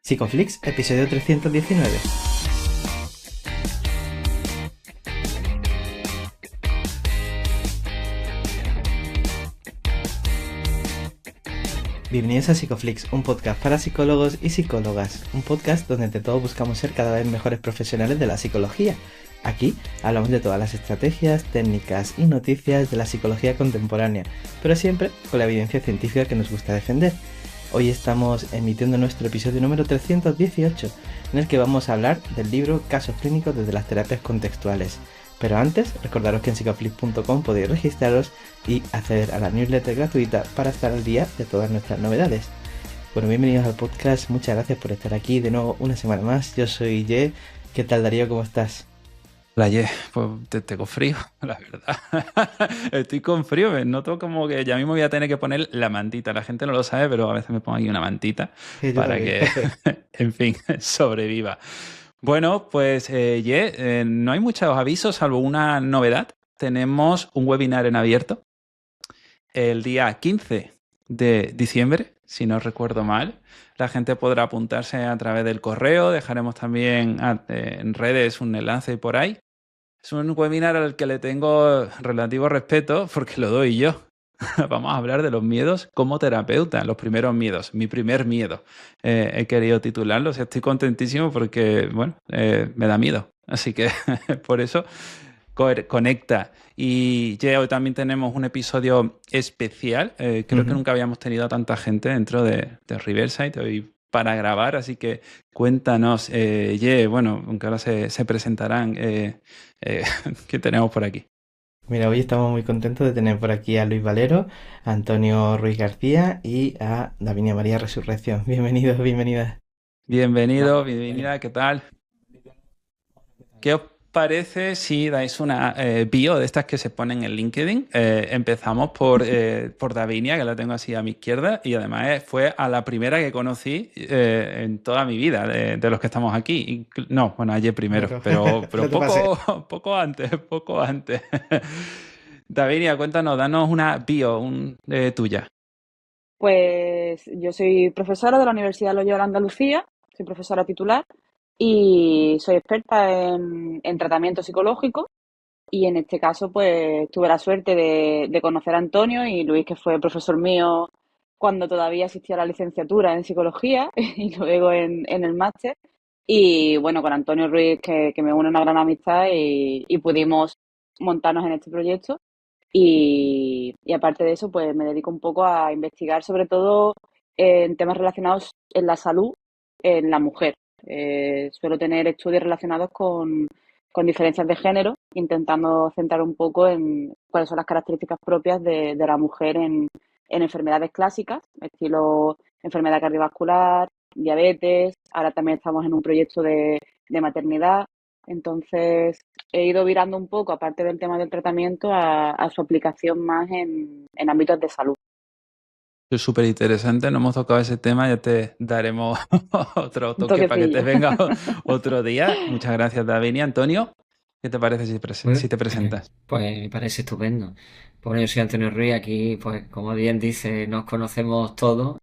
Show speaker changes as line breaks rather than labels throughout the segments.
Psicoflix, episodio 319. Bienvenidos a Psicoflix, un podcast para psicólogos y psicólogas, un podcast donde entre todos buscamos ser cada vez mejores profesionales de la psicología. Aquí hablamos de todas las estrategias, técnicas y noticias de la psicología contemporánea, pero siempre con la evidencia científica que nos gusta defender. Hoy estamos emitiendo nuestro episodio número 318, en el que vamos a hablar del libro Casos clínicos desde las terapias contextuales. Pero antes, recordaros que en psicoflix.com podéis registraros y acceder a la newsletter gratuita para estar al día de todas nuestras novedades. Bueno, bienvenidos al podcast, muchas gracias por estar aquí de nuevo una semana más. Yo soy Ye. ¿Qué tal, Darío? ¿Cómo estás?
Hola, Ye, pues tengo frío, la verdad. Estoy con frío, me noto como que ya mismo voy a tener que poner la mantita. La gente no lo sabe, pero a veces me pongo aquí una mantita
Yo
para
también.
que, en fin, sobreviva. Bueno, pues Ye, no hay muchos avisos, salvo una novedad. Tenemos un webinar en abierto el día 15 de diciembre, si no recuerdo mal. La gente podrá apuntarse a través del correo, dejaremos también en redes un enlace por ahí. Es un webinar al que le tengo relativo respeto porque lo doy yo. Vamos a hablar de los miedos como terapeuta, los primeros miedos, mi primer miedo. He querido titularlo, estoy contentísimo porque, bueno, me da miedo. Así que por eso conecta. Y ya hoy también tenemos un episodio especial. Creo que nunca habíamos tenido a tanta gente dentro de Riverside hoy para grabar, así que cuéntanos, bueno, aunque ahora se presentarán, ¿qué tenemos por aquí?
Mira, hoy estamos muy contentos de tener por aquí a Luis Valero, a Antonio Ruiz García y a Davinia María Resurrección. Bienvenidos, bienvenidas.
Bienvenido, bienvenida, ¿qué tal? ¿Qué os parece si dais una bio de estas que se ponen en LinkedIn? Empezamos por Davinia, que la tengo así a mi izquierda, y además fue a la primera que conocí en toda mi vida, de los que estamos aquí. No, bueno, ayer primero,
Bueno,
pero
no te pases.
poco antes, poco antes. Davinia, cuéntanos, danos una bio tuya.
Pues yo soy profesora de la Universidad Loyola Andalucía, soy profesora titular y soy experta en tratamiento psicológico y en este caso pues tuve la suerte de conocer a Antonio y Luis, que fue profesor mío cuando todavía existía la licenciatura en psicología y luego en el máster. Y bueno, con Antonio Ruiz que me une una gran amistad y pudimos montarnos en este proyecto. Y aparte de eso, pues me dedico un poco a investigar sobre todo en temas relacionados en la salud en la mujer. Suelo tener estudios relacionados con diferencias de género, intentando centrar un poco en cuáles son las características propias de la mujer en enfermedades clásicas, estilo enfermedad cardiovascular, diabetes. Ahora también estamos en un proyecto de maternidad. Entonces, he ido virando un poco, aparte del tema del tratamiento, a su aplicación más en ámbitos de salud.
Es súper interesante, no hemos tocado ese tema, ya te daremos otro
Un
toque para que te
toquecillo.
venga otro día. Muchas gracias, David. Y Antonio, ¿qué te parece si
Pues,
te presentas?
pues me parece estupendo. Pues bueno, yo soy Antonio Ruiz, aquí, pues como bien dice, nos conocemos todos.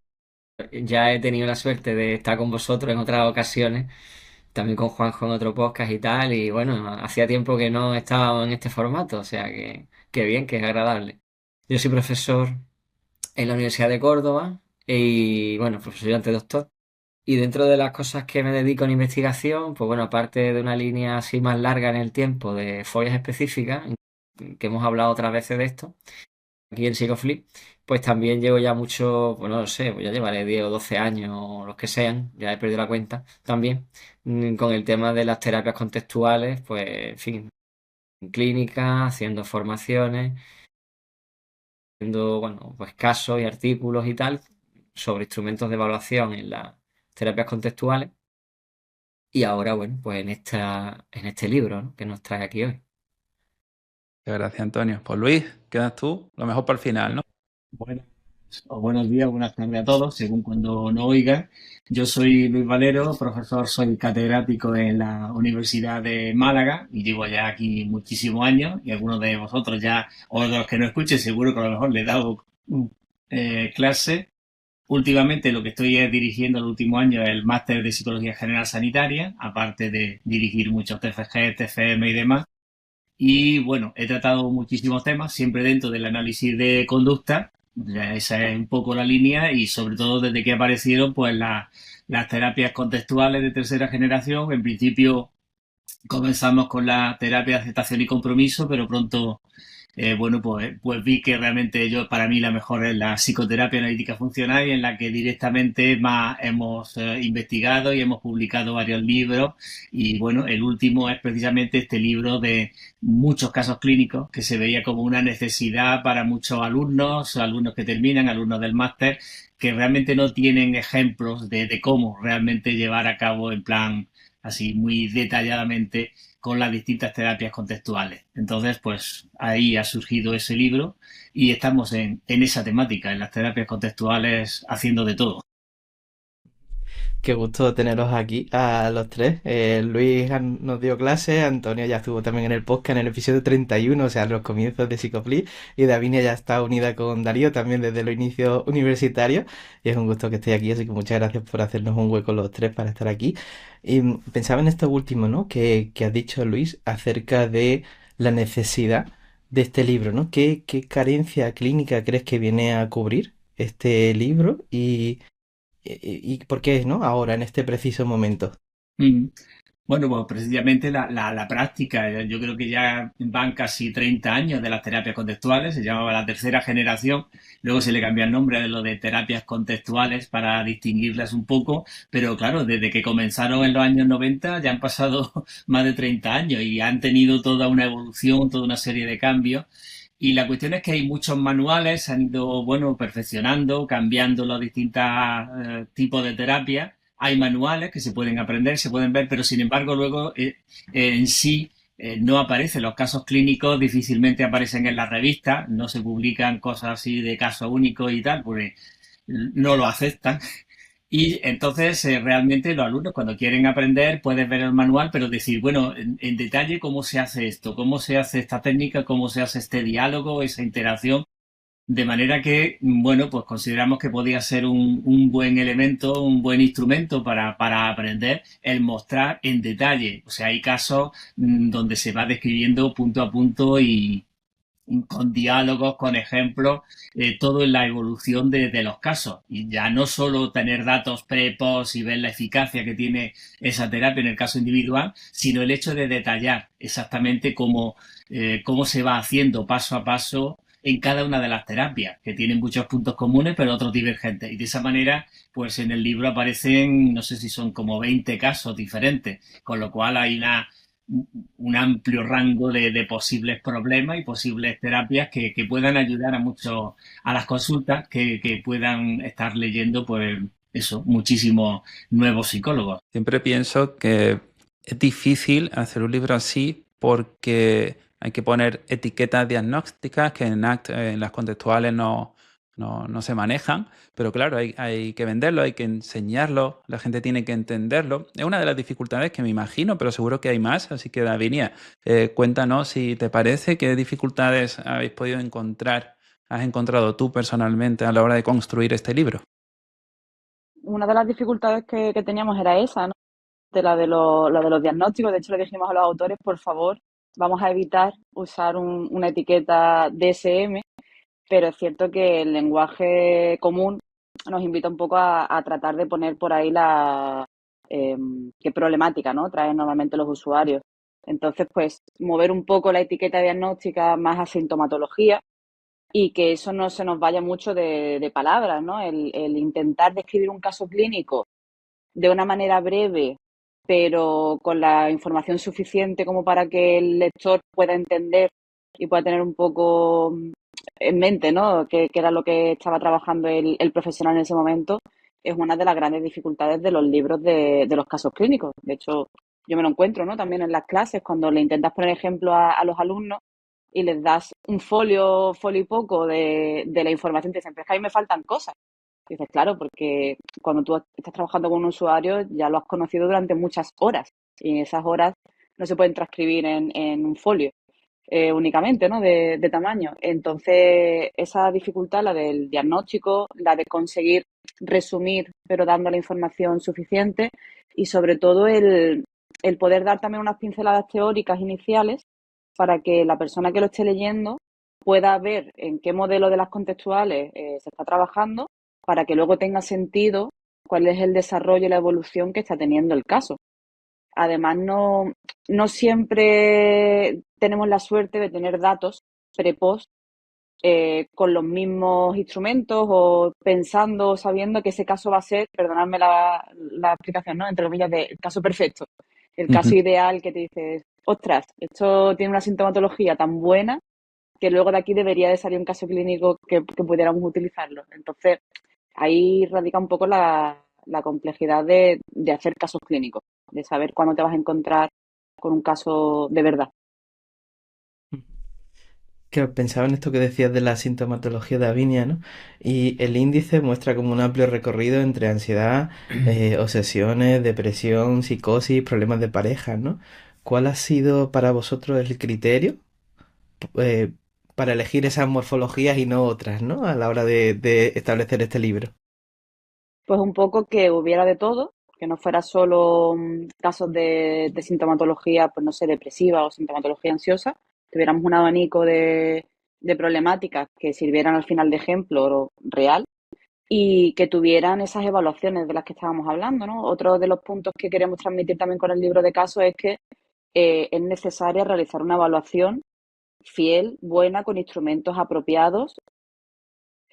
Ya he tenido la suerte de estar con vosotros en otras ocasiones, también con Juanjo en otro podcast y tal, y bueno, hacía tiempo que no estábamos en este formato, o sea que bien, que es agradable. Yo soy profesor en la Universidad de Córdoba y bueno, profesor ante doctor. Y dentro de las cosas que me dedico en investigación, pues bueno, aparte de una línea así más larga en el tiempo de fobias específicas, que hemos hablado otras veces de esto, aquí en Psicoflip, pues también llevo ya mucho, pues no lo sé, pues ya llevaré 10 o 12 años o los que sean, ya he perdido la cuenta también, con el tema de las terapias contextuales, pues en fin, en clínica, haciendo formaciones, haciendo, bueno, pues casos y artículos y tal sobre instrumentos de evaluación en las terapias contextuales. Y ahora, bueno, pues en este libro, ¿no?, que nos trae aquí hoy.
Gracias, Antonio. Pues Luis, quedas tú, lo mejor para el final, ¿no?
Buenas o buenos días, buenas tardes a todos, según cuando nos oigan. Yo soy Luis Valero, profesor, soy catedrático en la Universidad de Málaga y llevo ya aquí muchísimos años y algunos de vosotros ya, o de los que no escuchen, seguro que a lo mejor le he dado clase. Últimamente lo que estoy dirigiendo el último año es el máster de Psicología General Sanitaria, aparte de dirigir muchos TFG, TFM y demás. Y bueno, he tratado muchísimos temas, siempre dentro del análisis de conducta. Ya esa es un poco la línea y sobre todo desde que aparecieron pues las terapias contextuales de tercera generación. En principio comenzamos con la terapia de aceptación y compromiso, pero pronto bueno, pues vi que realmente para mí la mejor es la psicoterapia analítica funcional y en la que directamente más hemos investigado y hemos publicado varios libros y bueno, el último es precisamente este libro de muchos casos clínicos que se veía como una necesidad para muchos alumnos, alumnos que terminan, alumnos del máster, que realmente no tienen ejemplos de cómo realmente llevar a cabo en plan así muy detalladamente con las distintas terapias contextuales. Entonces, pues ahí ha surgido ese libro y estamos en esa temática, en las terapias contextuales, haciendo de todo.
Qué gusto teneros aquí a los tres. Luis nos dio clase, Antonio ya estuvo también en el podcast en el episodio 31, o sea, los comienzos de Psicoflip, y Davinia ya está unida con Darío también desde los inicios universitarios, y es un gusto que estéis aquí, así que muchas gracias por hacernos un hueco los tres para estar aquí. Y pensaba en esto último, ¿no? Que has dicho, Luis, acerca de la necesidad de este libro, ¿no? ¿Qué carencia clínica crees que viene a cubrir este libro? ¿Y por qué, no? Ahora, en este preciso momento.
Mm. Bueno, pues precisamente la práctica, yo creo que ya van casi 30 años de las terapias contextuales, se llamaba la tercera generación, luego se le cambió el nombre de lo de terapias contextuales para distinguirlas un poco, pero claro, desde que comenzaron en los años 90 ya han pasado más de 30 años y han tenido toda una evolución, toda una serie de cambios. Y la cuestión es que hay muchos manuales, se han ido, bueno, perfeccionando, cambiando los distintos tipos de terapias. Hay manuales que se pueden aprender, se pueden ver, pero sin embargo luego en sí no aparecen. Los casos clínicos difícilmente aparecen en las revistas, no se publican cosas así de caso único y tal, porque no lo aceptan. Y entonces realmente los alumnos cuando quieren aprender pueden ver el manual, pero decir, bueno, en detalle cómo se hace esto, cómo se hace esta técnica, cómo se hace este diálogo, esa interacción. De manera que, bueno, pues consideramos que podía ser un buen elemento, un buen instrumento para aprender el mostrar en detalle. O sea, hay casos donde se va describiendo punto a punto y con diálogos, con ejemplos, todo en la evolución de los casos. Y ya no solo tener datos pre, post y ver la eficacia que tiene esa terapia en el caso individual, sino el hecho de detallar exactamente cómo se va haciendo paso a paso en cada una de las terapias, que tienen muchos puntos comunes, pero otros divergentes. Y de esa manera, pues en el libro aparecen, no sé si son como 20 casos diferentes, con lo cual hay un amplio rango de posibles problemas y posibles terapias que puedan ayudar a muchos, a las consultas que puedan estar leyendo, pues eso, muchísimos nuevos psicólogos.
Siempre pienso que es difícil hacer un libro así porque hay que poner etiquetas diagnósticas que en las contextuales no se manejan, pero claro, hay que venderlo, hay que enseñarlo, la gente tiene que entenderlo. Es una de las dificultades que me imagino, pero seguro que hay más, así que Davinia, cuéntanos si te parece, qué dificultades habéis podido encontrar, has encontrado tú personalmente a la hora de construir este libro.
Una de las dificultades que teníamos era esa, ¿no? La de los diagnósticos. De hecho, le dijimos a los autores, por favor, vamos a evitar usar una etiqueta DSM, pero es cierto que el lenguaje común nos invita un poco a tratar de poner por ahí qué problemática, ¿no? Traen normalmente los usuarios. Entonces, pues, mover un poco la etiqueta diagnóstica más a sintomatología y que eso no se nos vaya mucho de palabras, ¿no? El intentar describir un caso clínico de una manera breve, pero con la información suficiente como para que el lector pueda entender y pueda tener un poco en mente, ¿no? Que era lo que estaba trabajando el profesional en ese momento, es una de las grandes dificultades de los libros de los casos clínicos. De hecho, yo me lo encuentro, ¿no? También en las clases, cuando le intentas poner ejemplo a los alumnos y les das un folio y poco de la información, te dicen, pero es que a mí me faltan cosas. Y dices, claro, porque cuando tú estás trabajando con un usuario ya lo has conocido durante muchas horas y esas horas no se pueden transcribir en un folio. únicamente, ¿no? De tamaño. Entonces, esa dificultad, la del diagnóstico, la de conseguir resumir, pero dando la información suficiente, y sobre todo el poder dar también unas pinceladas teóricas iniciales para que la persona que lo esté leyendo pueda ver en qué modelo de las contextuales se está trabajando para que luego tenga sentido cuál es el desarrollo y la evolución que está teniendo el caso. Además, no siempre tenemos la suerte de tener datos pre-post con los mismos instrumentos o pensando o sabiendo que ese caso va a ser, perdonadme la explicación, ¿no? Entre comillas, del caso perfecto. El caso ideal que te dices, ostras, esto tiene una sintomatología tan buena que luego de aquí debería de salir un caso clínico que pudiéramos utilizarlo. Entonces, ahí radica un poco la complejidad de hacer casos clínicos, de saber cuándo te vas a encontrar con un caso de verdad.
Que pensaba en esto que decías de la sintomatología de Avinia, ¿no? Y el índice muestra como un amplio recorrido entre ansiedad, obsesiones, depresión, psicosis, problemas de pareja, ¿no? ¿Cuál ha sido para vosotros el criterio eh, para elegir esas morfologías y no otras, ¿no? A la hora de establecer este libro.
Pues un poco que hubiera de todo, que no fuera solo casos de sintomatología, pues no sé, depresiva o sintomatología ansiosa, tuviéramos un abanico de problemáticas que sirvieran al final de ejemplo real y que tuvieran esas evaluaciones de las que estábamos hablando, ¿no? Otro de los puntos que queremos transmitir también con el libro de casos es que es necesario realizar una evaluación fiel, buena, con instrumentos apropiados.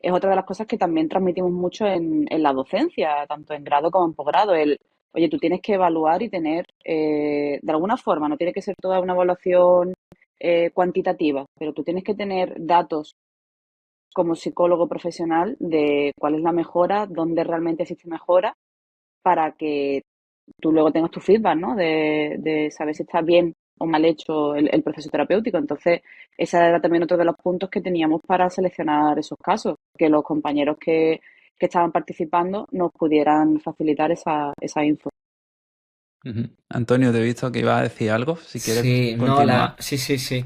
Es otra de las cosas que también transmitimos mucho en la docencia, tanto en grado como en posgrado. Oye, tú tienes que evaluar y tener, de alguna forma, no tiene que ser toda una evaluación cuantitativa, pero tú tienes que tener datos como psicólogo profesional de cuál es la mejora, dónde realmente existe mejora, para que tú luego tengas tu feedback, ¿no? De saber si está bien o mal hecho el proceso terapéutico. Entonces, ese era también otro de los puntos que teníamos para seleccionar esos casos, que los compañeros que estaban participando nos pudieran facilitar esa info.
Antonio, te he visto que ibas a decir algo, si quieres
Sí, no,
continuar.
sí.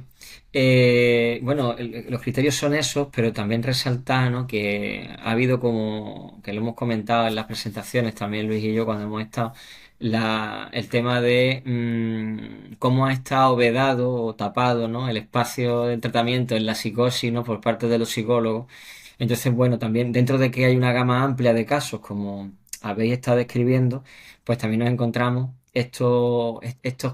Bueno, los criterios son esos, pero también resaltar, ¿no? Que ha habido como, que lo hemos comentado en las presentaciones también Luis y yo cuando hemos estado, el tema de cómo ha estado vedado o tapado, ¿no? El espacio de tratamiento en la psicosis, ¿no? Por parte de los psicólogos. Entonces, bueno, también dentro de que hay una gama amplia de casos, como habéis estado describiendo, pues también nos encontramos estos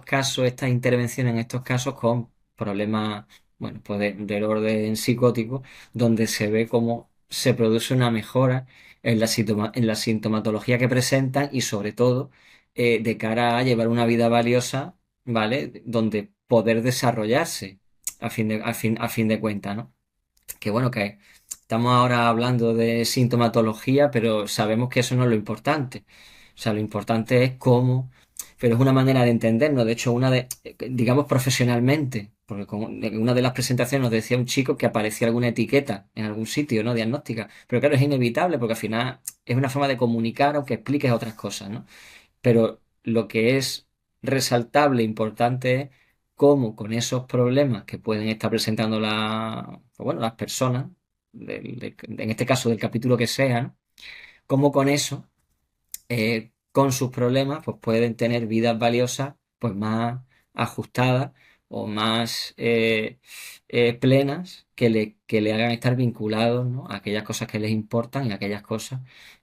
casos, estas intervenciones en estos casos con problemas, bueno, pues del orden psicótico, donde se ve cómo se produce una mejora en la sintomatología que presentan y sobre todo de cara a llevar una vida valiosa, ¿vale? Donde poder desarrollarse a fin de cuentas, ¿no? Que bueno, que estamos ahora hablando de sintomatología, pero sabemos que eso no es lo importante. O sea, lo importante es cómo, pero es una manera de entendernos. De hecho, digamos profesionalmente, porque en una de las presentaciones nos decía un chico que aparecía alguna etiqueta en algún sitio, ¿no? Diagnóstica. Pero claro, es inevitable porque al final es una forma de comunicar aunque expliques otras cosas, ¿no? Pero lo que es resaltable, importante es cómo con esos problemas que pueden estar presentando pues bueno, las personas, en este caso del capítulo que sea, ¿no? Cómo con eso, con sus problemas, pues pueden tener vidas valiosas, pues más ajustadas o más plenas que le hagan estar vinculados, ¿no? A aquellas cosas que les importan y a aquellas cosas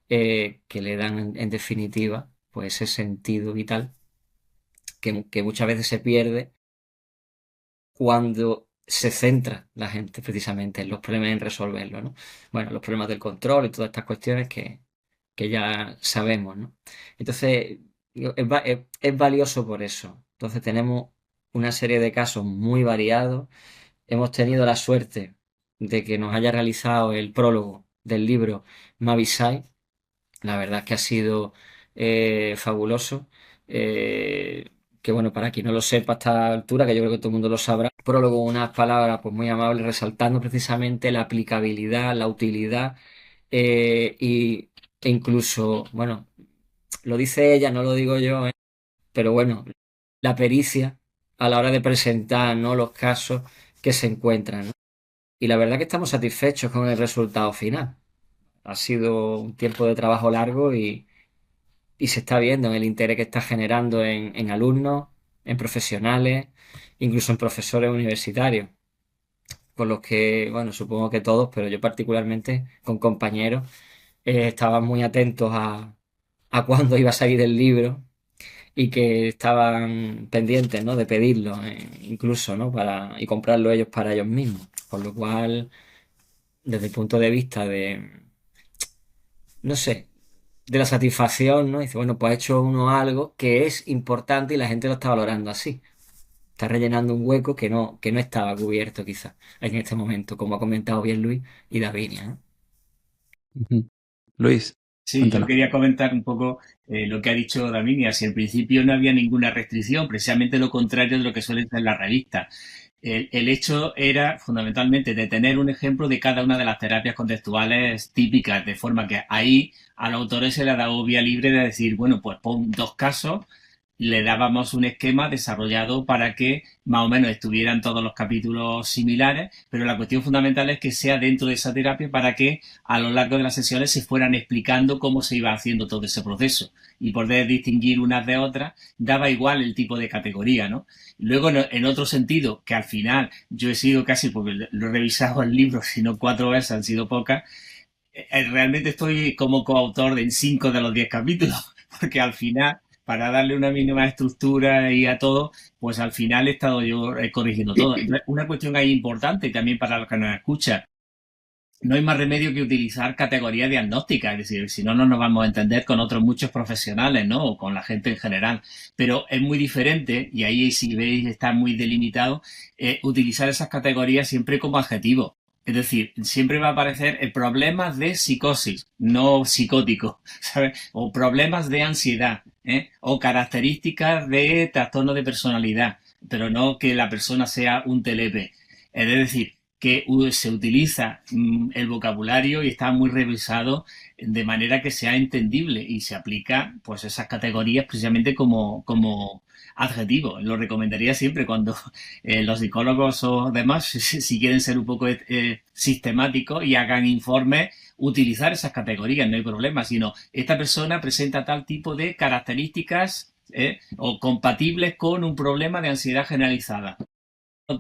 que le dan en definitiva pues ese sentido vital que muchas veces se pierde cuando se centra la gente precisamente en los problemas, en resolverlos, ¿no? Bueno, los problemas del control y todas estas cuestiones que ya sabemos, ¿no? Entonces, es valioso por eso. Entonces, tenemos una serie de casos muy variados. Hemos tenido la suerte de que nos haya realizado el prólogo del libro Mavisai. La verdad es que ha sido fabuloso. Que bueno, para quien no lo sepa a esta altura, que yo creo que todo el mundo lo sabrá, prólogo, unas palabras pues muy amables resaltando precisamente la aplicabilidad, la utilidad e incluso, bueno, lo dice ella, no lo digo yo, pero bueno, la pericia a la hora de presentar, ¿no? Los casos que se encuentran, ¿no? Y la verdad que estamos satisfechos con el resultado final. Ha sido un tiempo de trabajo largo y se está viendo en el interés que está generando en alumnos, en profesionales, incluso en profesores universitarios, con los que, bueno, supongo que todos, pero yo particularmente con compañeros, estaban muy atentos a cuándo iba a salir el libro y que estaban pendientes, ¿no? De pedirlo, incluso, ¿no? Y comprarlo ellos para ellos mismos. Por lo cual, desde el punto de vista no sé, de la satisfacción, ¿no? Dice, bueno, pues ha hecho uno algo que es importante y la gente lo está valorando así. Está rellenando un hueco que no estaba cubierto quizás en este momento, como ha comentado bien Luis y Davinia, ¿no?
Ujú. Luis,
Sí, yo
cuéntanos.
quería comentar un poco lo que ha dicho Davinia. Si al principio no había ninguna restricción, precisamente lo contrario de lo que suele ser la revista. El hecho era fundamentalmente de tener un ejemplo de cada una de las terapias contextuales típicas, de forma que ahí a los autores se les ha dado vía libre de decir, bueno, pues pon 2 casos, le dábamos un esquema desarrollado para que más o menos estuvieran todos los capítulos similares, pero la cuestión fundamental es que sea dentro de esa terapia para que a lo largo de las sesiones se fueran explicando cómo se iba haciendo todo ese proceso y poder distinguir unas de otras, daba igual el tipo de categoría, ¿no? Luego, en otro sentido, que al final yo he sido casi, porque lo he revisado el libro, si no 4 veces, han sido pocas, realmente estoy como coautor en 5 de los 10 capítulos, porque al final, para darle una mínima estructura y a todo, pues al final he estado yo corrigiendo todo. Una cuestión ahí importante también para los que nos escuchan: no hay más remedio que utilizar categorías diagnósticas, es decir, si no, no nos vamos a entender con otros muchos profesionales, ¿no? O con la gente en general. Pero es muy diferente, y ahí si veis está muy delimitado, utilizar esas categorías siempre como adjetivo. Es decir, siempre va a aparecer problemas de psicosis, no psicótico, ¿sabes? O problemas de ansiedad, ¿eh? O características de trastorno de personalidad, pero no que la persona sea un telepe. Es decir, que se utiliza el vocabulario y está muy revisado de manera que sea entendible y se aplica pues esas categorías precisamente como adjetivo. Lo recomendaría siempre cuando los psicólogos o demás, si quieren ser un poco sistemáticos y hagan informes, utilizar esas categorías, no hay problema, sino esta persona presenta tal tipo de características o compatibles con un problema de ansiedad generalizada.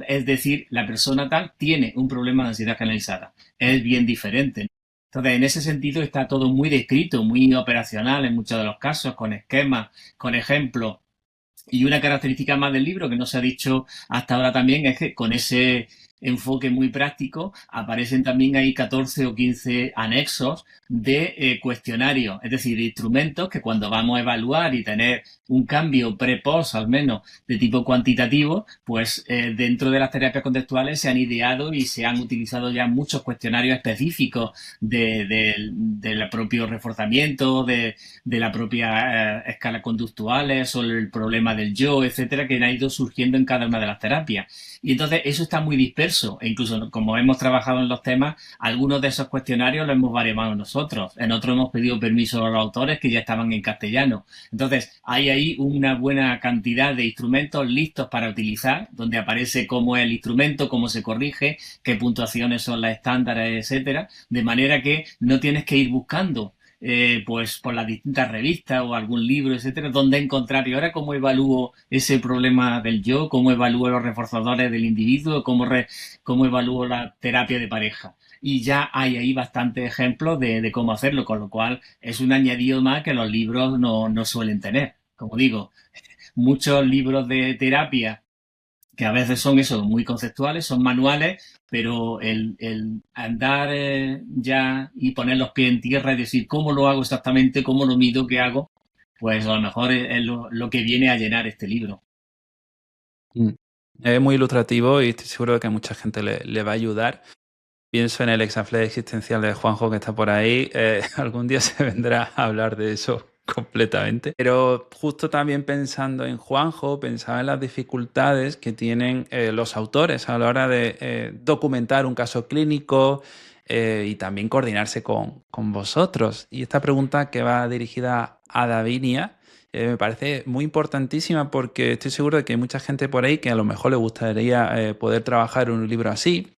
Es decir, la persona tal tiene un problema de ansiedad generalizada. Es bien diferente. Entonces, en ese sentido está todo muy descrito, muy operacional en muchos de los casos, con esquemas, con ejemplos. Y una característica más del libro que no se ha dicho hasta ahora también es que con ese enfoque muy práctico aparecen también ahí 14 o 15 anexos de cuestionarios, es decir, de instrumentos que cuando vamos a evaluar y tener un cambio pre-post al menos de tipo cuantitativo, pues dentro de las terapias contextuales se han ideado y se han utilizado ya muchos cuestionarios específicos del propio reforzamiento, de la propia escala conductuales, sobre el problema del yo, etcétera, que han ido surgiendo en cada una de las terapias. Y entonces eso está muy disperso, e incluso como hemos trabajado en los temas, algunos de esos cuestionarios los hemos variado nosotros, en otros hemos pedido permiso a los autores que ya estaban en castellano. Entonces hay ahí una buena cantidad de instrumentos listos para utilizar, donde aparece cómo es el instrumento, cómo se corrige, qué puntuaciones son las estándares, etcétera, de manera que no tienes que ir buscando pues por las distintas revistas o algún libro, etcétera, donde encontrar. Y ahora, ¿cómo evalúo ese problema del yo? ¿Cómo evalúo los reforzadores del individuo? ¿Cómo evalúo la terapia de pareja? Y ya hay ahí bastantes ejemplos de cómo hacerlo, con lo cual es un añadido más que los libros no suelen tener. Como digo, muchos libros de terapia que a veces son eso, muy conceptuales, son manuales, pero el andar ya y poner los pies en tierra y decir cómo lo hago exactamente, cómo lo mido, qué hago, pues a lo mejor es lo que viene a llenar este libro.
Mm. Es muy ilustrativo y estoy seguro de que a mucha gente le va a ayudar. Pienso en el exafle existencial de Juanjo que está por ahí. Algún día se vendrá a hablar de eso completamente. Pero justo también pensando en Juanjo, pensaba en las dificultades que tienen los autores a la hora de documentar un caso clínico y también coordinarse con vosotros. Y esta pregunta que va dirigida a Davinia me parece muy importantísima porque estoy seguro de que hay mucha gente por ahí que a lo mejor le gustaría poder trabajar en un libro así.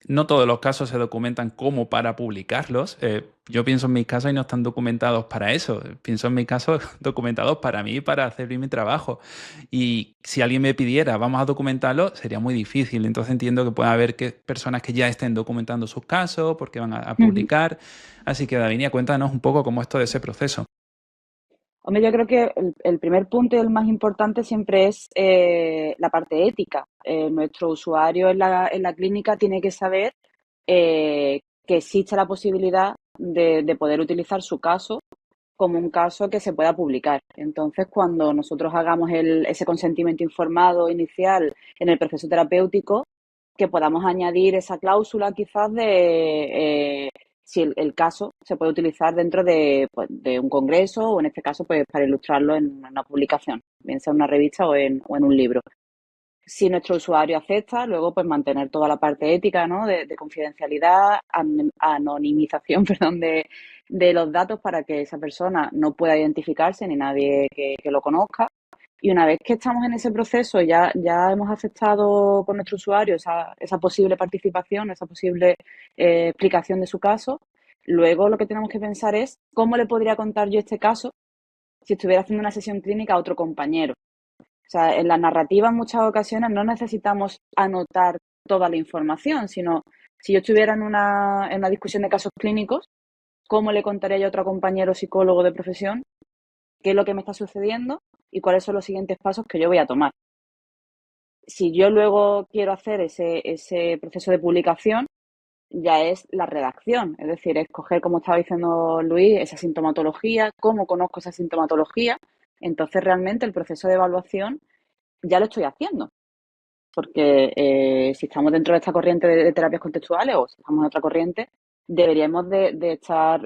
No todos los casos se documentan como para publicarlos. Yo pienso en mis casos y no están documentados para eso. Pienso en mis casos documentados para mí, para hacer bien mi trabajo. Y si alguien me pidiera, vamos a documentarlo, sería muy difícil. Entonces entiendo que puede haber personas que ya estén documentando sus casos porque van a
Ujú.
publicar. Así que, Davinia, cuéntanos un poco cómo es todo ese proceso.
Hombre, yo creo que el primer punto y el más importante siempre es la parte ética. Nuestro usuario en la clínica tiene que saber que existe la posibilidad de poder utilizar su caso como un caso que se pueda publicar. Entonces, cuando nosotros hagamos ese consentimiento informado inicial en el proceso terapéutico, que podamos añadir esa cláusula quizás de si el caso se puede utilizar dentro pues, de un congreso o en este caso pues para ilustrarlo en una publicación, bien sea en una revista o en un libro. Si nuestro usuario acepta, luego pues mantener toda la parte ética, ¿no? De confidencialidad, anonimización, perdón, de los datos para que esa persona no pueda identificarse ni nadie que lo conozca. Y una vez que estamos en ese proceso, ya hemos aceptado con nuestro usuario esa posible participación, esa posible explicación de su caso, luego lo que tenemos que pensar es cómo le podría contar yo este caso si estuviera haciendo una sesión clínica a otro compañero. O sea, en la narrativa en muchas ocasiones no necesitamos anotar toda la información, sino si yo estuviera en una discusión de casos clínicos, ¿cómo le contaría yo a otro compañero psicólogo de profesión qué es lo que me está sucediendo y cuáles son los siguientes pasos que yo voy a tomar? Si yo luego quiero hacer ese proceso de publicación, ya es la redacción, es decir, escoger, como estaba diciendo Luis, esa sintomatología, cómo conozco esa sintomatología. Entonces, realmente el proceso de evaluación ya lo estoy haciendo, porque si estamos dentro de esta corriente de terapias contextuales o si estamos en otra corriente, deberíamos de estar,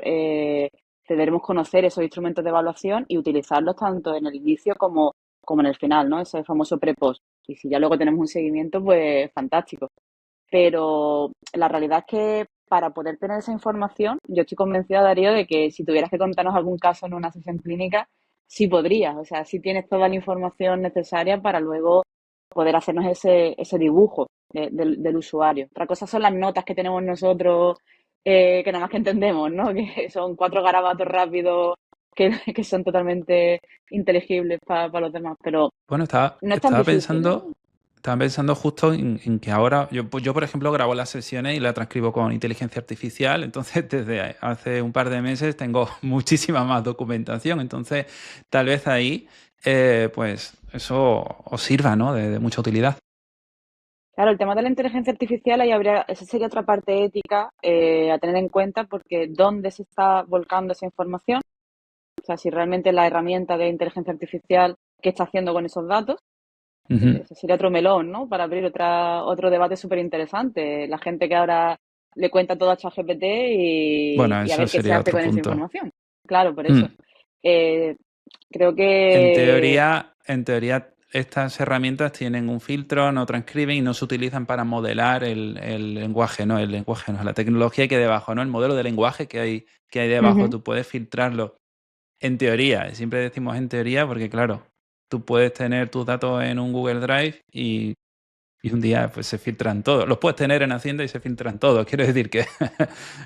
deberemos conocer esos instrumentos de evaluación y utilizarlos tanto en el inicio como en el final, ¿no? Ese famoso pre-post. Y si ya luego tenemos un seguimiento, pues fantástico. Pero la realidad es que para poder tener esa información, yo estoy convencida, Darío, de que si tuvieras que contarnos algún caso en una sesión clínica, sí podrías. O sea, sí tienes toda la información necesaria para luego poder hacernos ese dibujo del usuario. Otra cosa son las notas que tenemos nosotros, que nada más que entendemos, ¿no? Que son 4 garabatos rápidos que son totalmente inteligibles para los demás. Pero
Bueno, estaba,
no es tan
estaba
difícil,
pensando,
¿no?
estaba pensando justo en que ahora, yo, por ejemplo, grabo las sesiones y las transcribo con inteligencia artificial, entonces desde hace un par de meses tengo muchísima más documentación, entonces tal vez ahí, pues eso os sirva, ¿no? De mucha utilidad.
Claro, el tema de la inteligencia artificial, esa sería otra parte ética a tener en cuenta, porque ¿dónde se está volcando esa información? O sea, si realmente la herramienta de inteligencia artificial, ¿qué está haciendo con esos datos?
Ujú.
Ese sería otro melón, ¿no? Para abrir otro debate súper interesante. La gente que ahora le cuenta todo a ChatGPT
Bueno,
y a
eso
ver qué se
sería
hace
otro
con esa
punto.
información. Claro, por eso.
Mm.
Eh, creo
En
que
teoría, en teoría, estas herramientas tienen un filtro, no transcriben y no se utilizan para modelar el lenguaje, ¿no? El lenguaje, no, la tecnología que hay debajo, ¿no? El modelo de lenguaje que hay debajo,
ujú.
tú puedes filtrarlo. En teoría, siempre decimos en teoría porque, claro, tú puedes tener tus datos en un Google Drive y un día pues se filtran todos. Los puedes tener en Hacienda y se filtran todos. Quiero decir que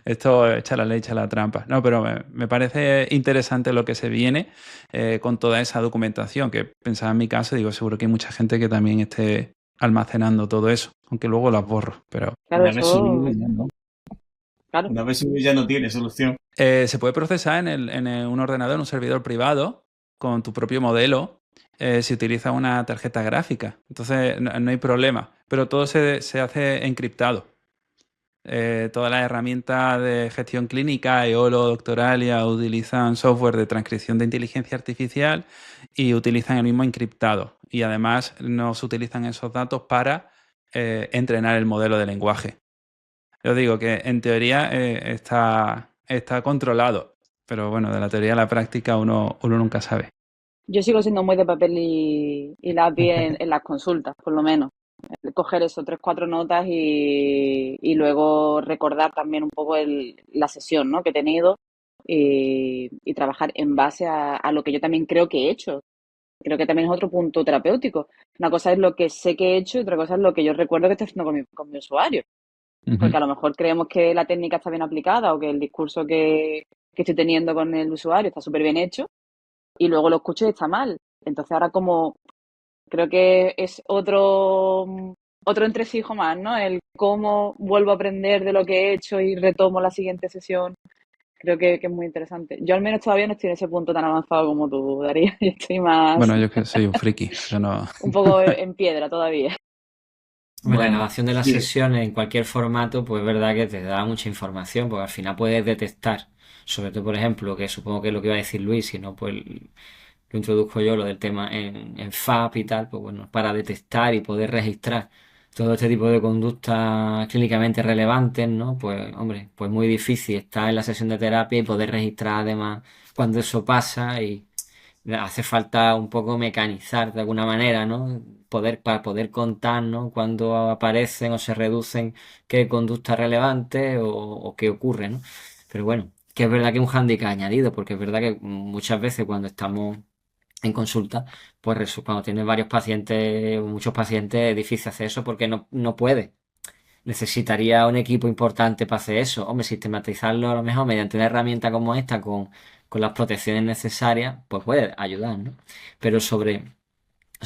esto echa la ley, echa la trampa. No, pero me parece interesante lo que se viene con toda esa documentación, que pensaba en mi caso, digo, seguro que hay mucha gente que también esté almacenando todo eso, aunque luego las borro, pero
Claro,
Una vez subido
eso,
ya no.
claro.
Una vez subido ya no tiene solución.
se puede procesar en un ordenador, en un servidor privado, con tu propio modelo, si utiliza una tarjeta gráfica. Entonces no hay problema, pero todo se hace encriptado. Todas las herramientas de gestión clínica, EOLO, Doctoralia, utilizan software de transcripción de inteligencia artificial y utilizan el mismo encriptado. Y además nos utilizan esos datos para entrenar el modelo de lenguaje. Yo digo que en teoría está controlado, pero bueno, de la teoría a la práctica uno nunca sabe.
Yo sigo siendo muy de papel y lápiz en las consultas, por lo menos. Coger eso, 3, 4 notas y luego recordar también un poco la sesión, ¿no? que he tenido y trabajar en base a lo que yo también creo que he hecho. Creo que también es otro punto terapéutico. Una cosa es lo que sé que he hecho y otra cosa es lo que yo recuerdo que estoy haciendo con mi usuario. Porque a lo mejor creemos que la técnica está bien aplicada o que el discurso que estoy teniendo con el usuario está súper bien hecho y luego lo escucho y está mal. Entonces ahora como creo que es otro entresijo más, ¿no? El cómo vuelvo a aprender de lo que he hecho y retomo la siguiente sesión. Creo que es muy interesante. Yo al menos todavía no estoy en ese punto tan avanzado como tú, Darío. Yo estoy más,
Bueno, yo que soy un friki, yo no...
un poco en piedra todavía.
Bueno, la
Bueno,
grabación de las
sí,
sesiones en cualquier formato, pues es verdad que te da mucha información, porque al final puedes detectar, sobre todo, por ejemplo, que supongo que es lo que iba a decir Luis, si no, pues lo introduzco yo, lo del tema en FAP y tal, pues bueno, para detectar y poder registrar todo este tipo de conductas clínicamente relevantes, ¿no? Pues, hombre, pues muy difícil estar en la sesión de terapia y poder registrar además cuando eso pasa y hace falta un poco mecanizar de alguna manera, ¿no? Para poder contar, ¿no? Cuando aparecen o se reducen qué conducta relevante o qué ocurre, ¿no? Pero bueno, que es verdad que es un hándicap añadido, porque es verdad que muchas veces cuando estamos en consulta, pues cuando tienes varios pacientes, muchos pacientes, es difícil hacer eso porque no puede. Necesitaría un equipo importante para hacer eso. Hombre, sistematizarlo a lo mejor mediante una herramienta como esta con las protecciones necesarias, pues puede ayudar, ¿no? Pero sobre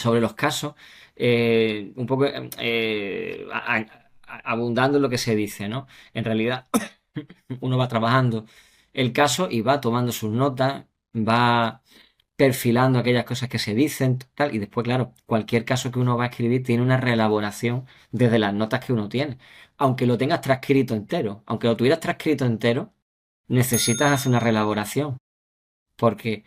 los casos, un poco abundando en lo que se dice, ¿no? En realidad, uno va trabajando el caso y va tomando sus notas, va perfilando aquellas cosas que se dicen, tal, y después, claro, cualquier caso que uno va a escribir tiene una reelaboración desde las notas que uno tiene. Aunque lo tengas transcrito entero, aunque lo tuvieras transcrito entero, necesitas hacer una reelaboración, porque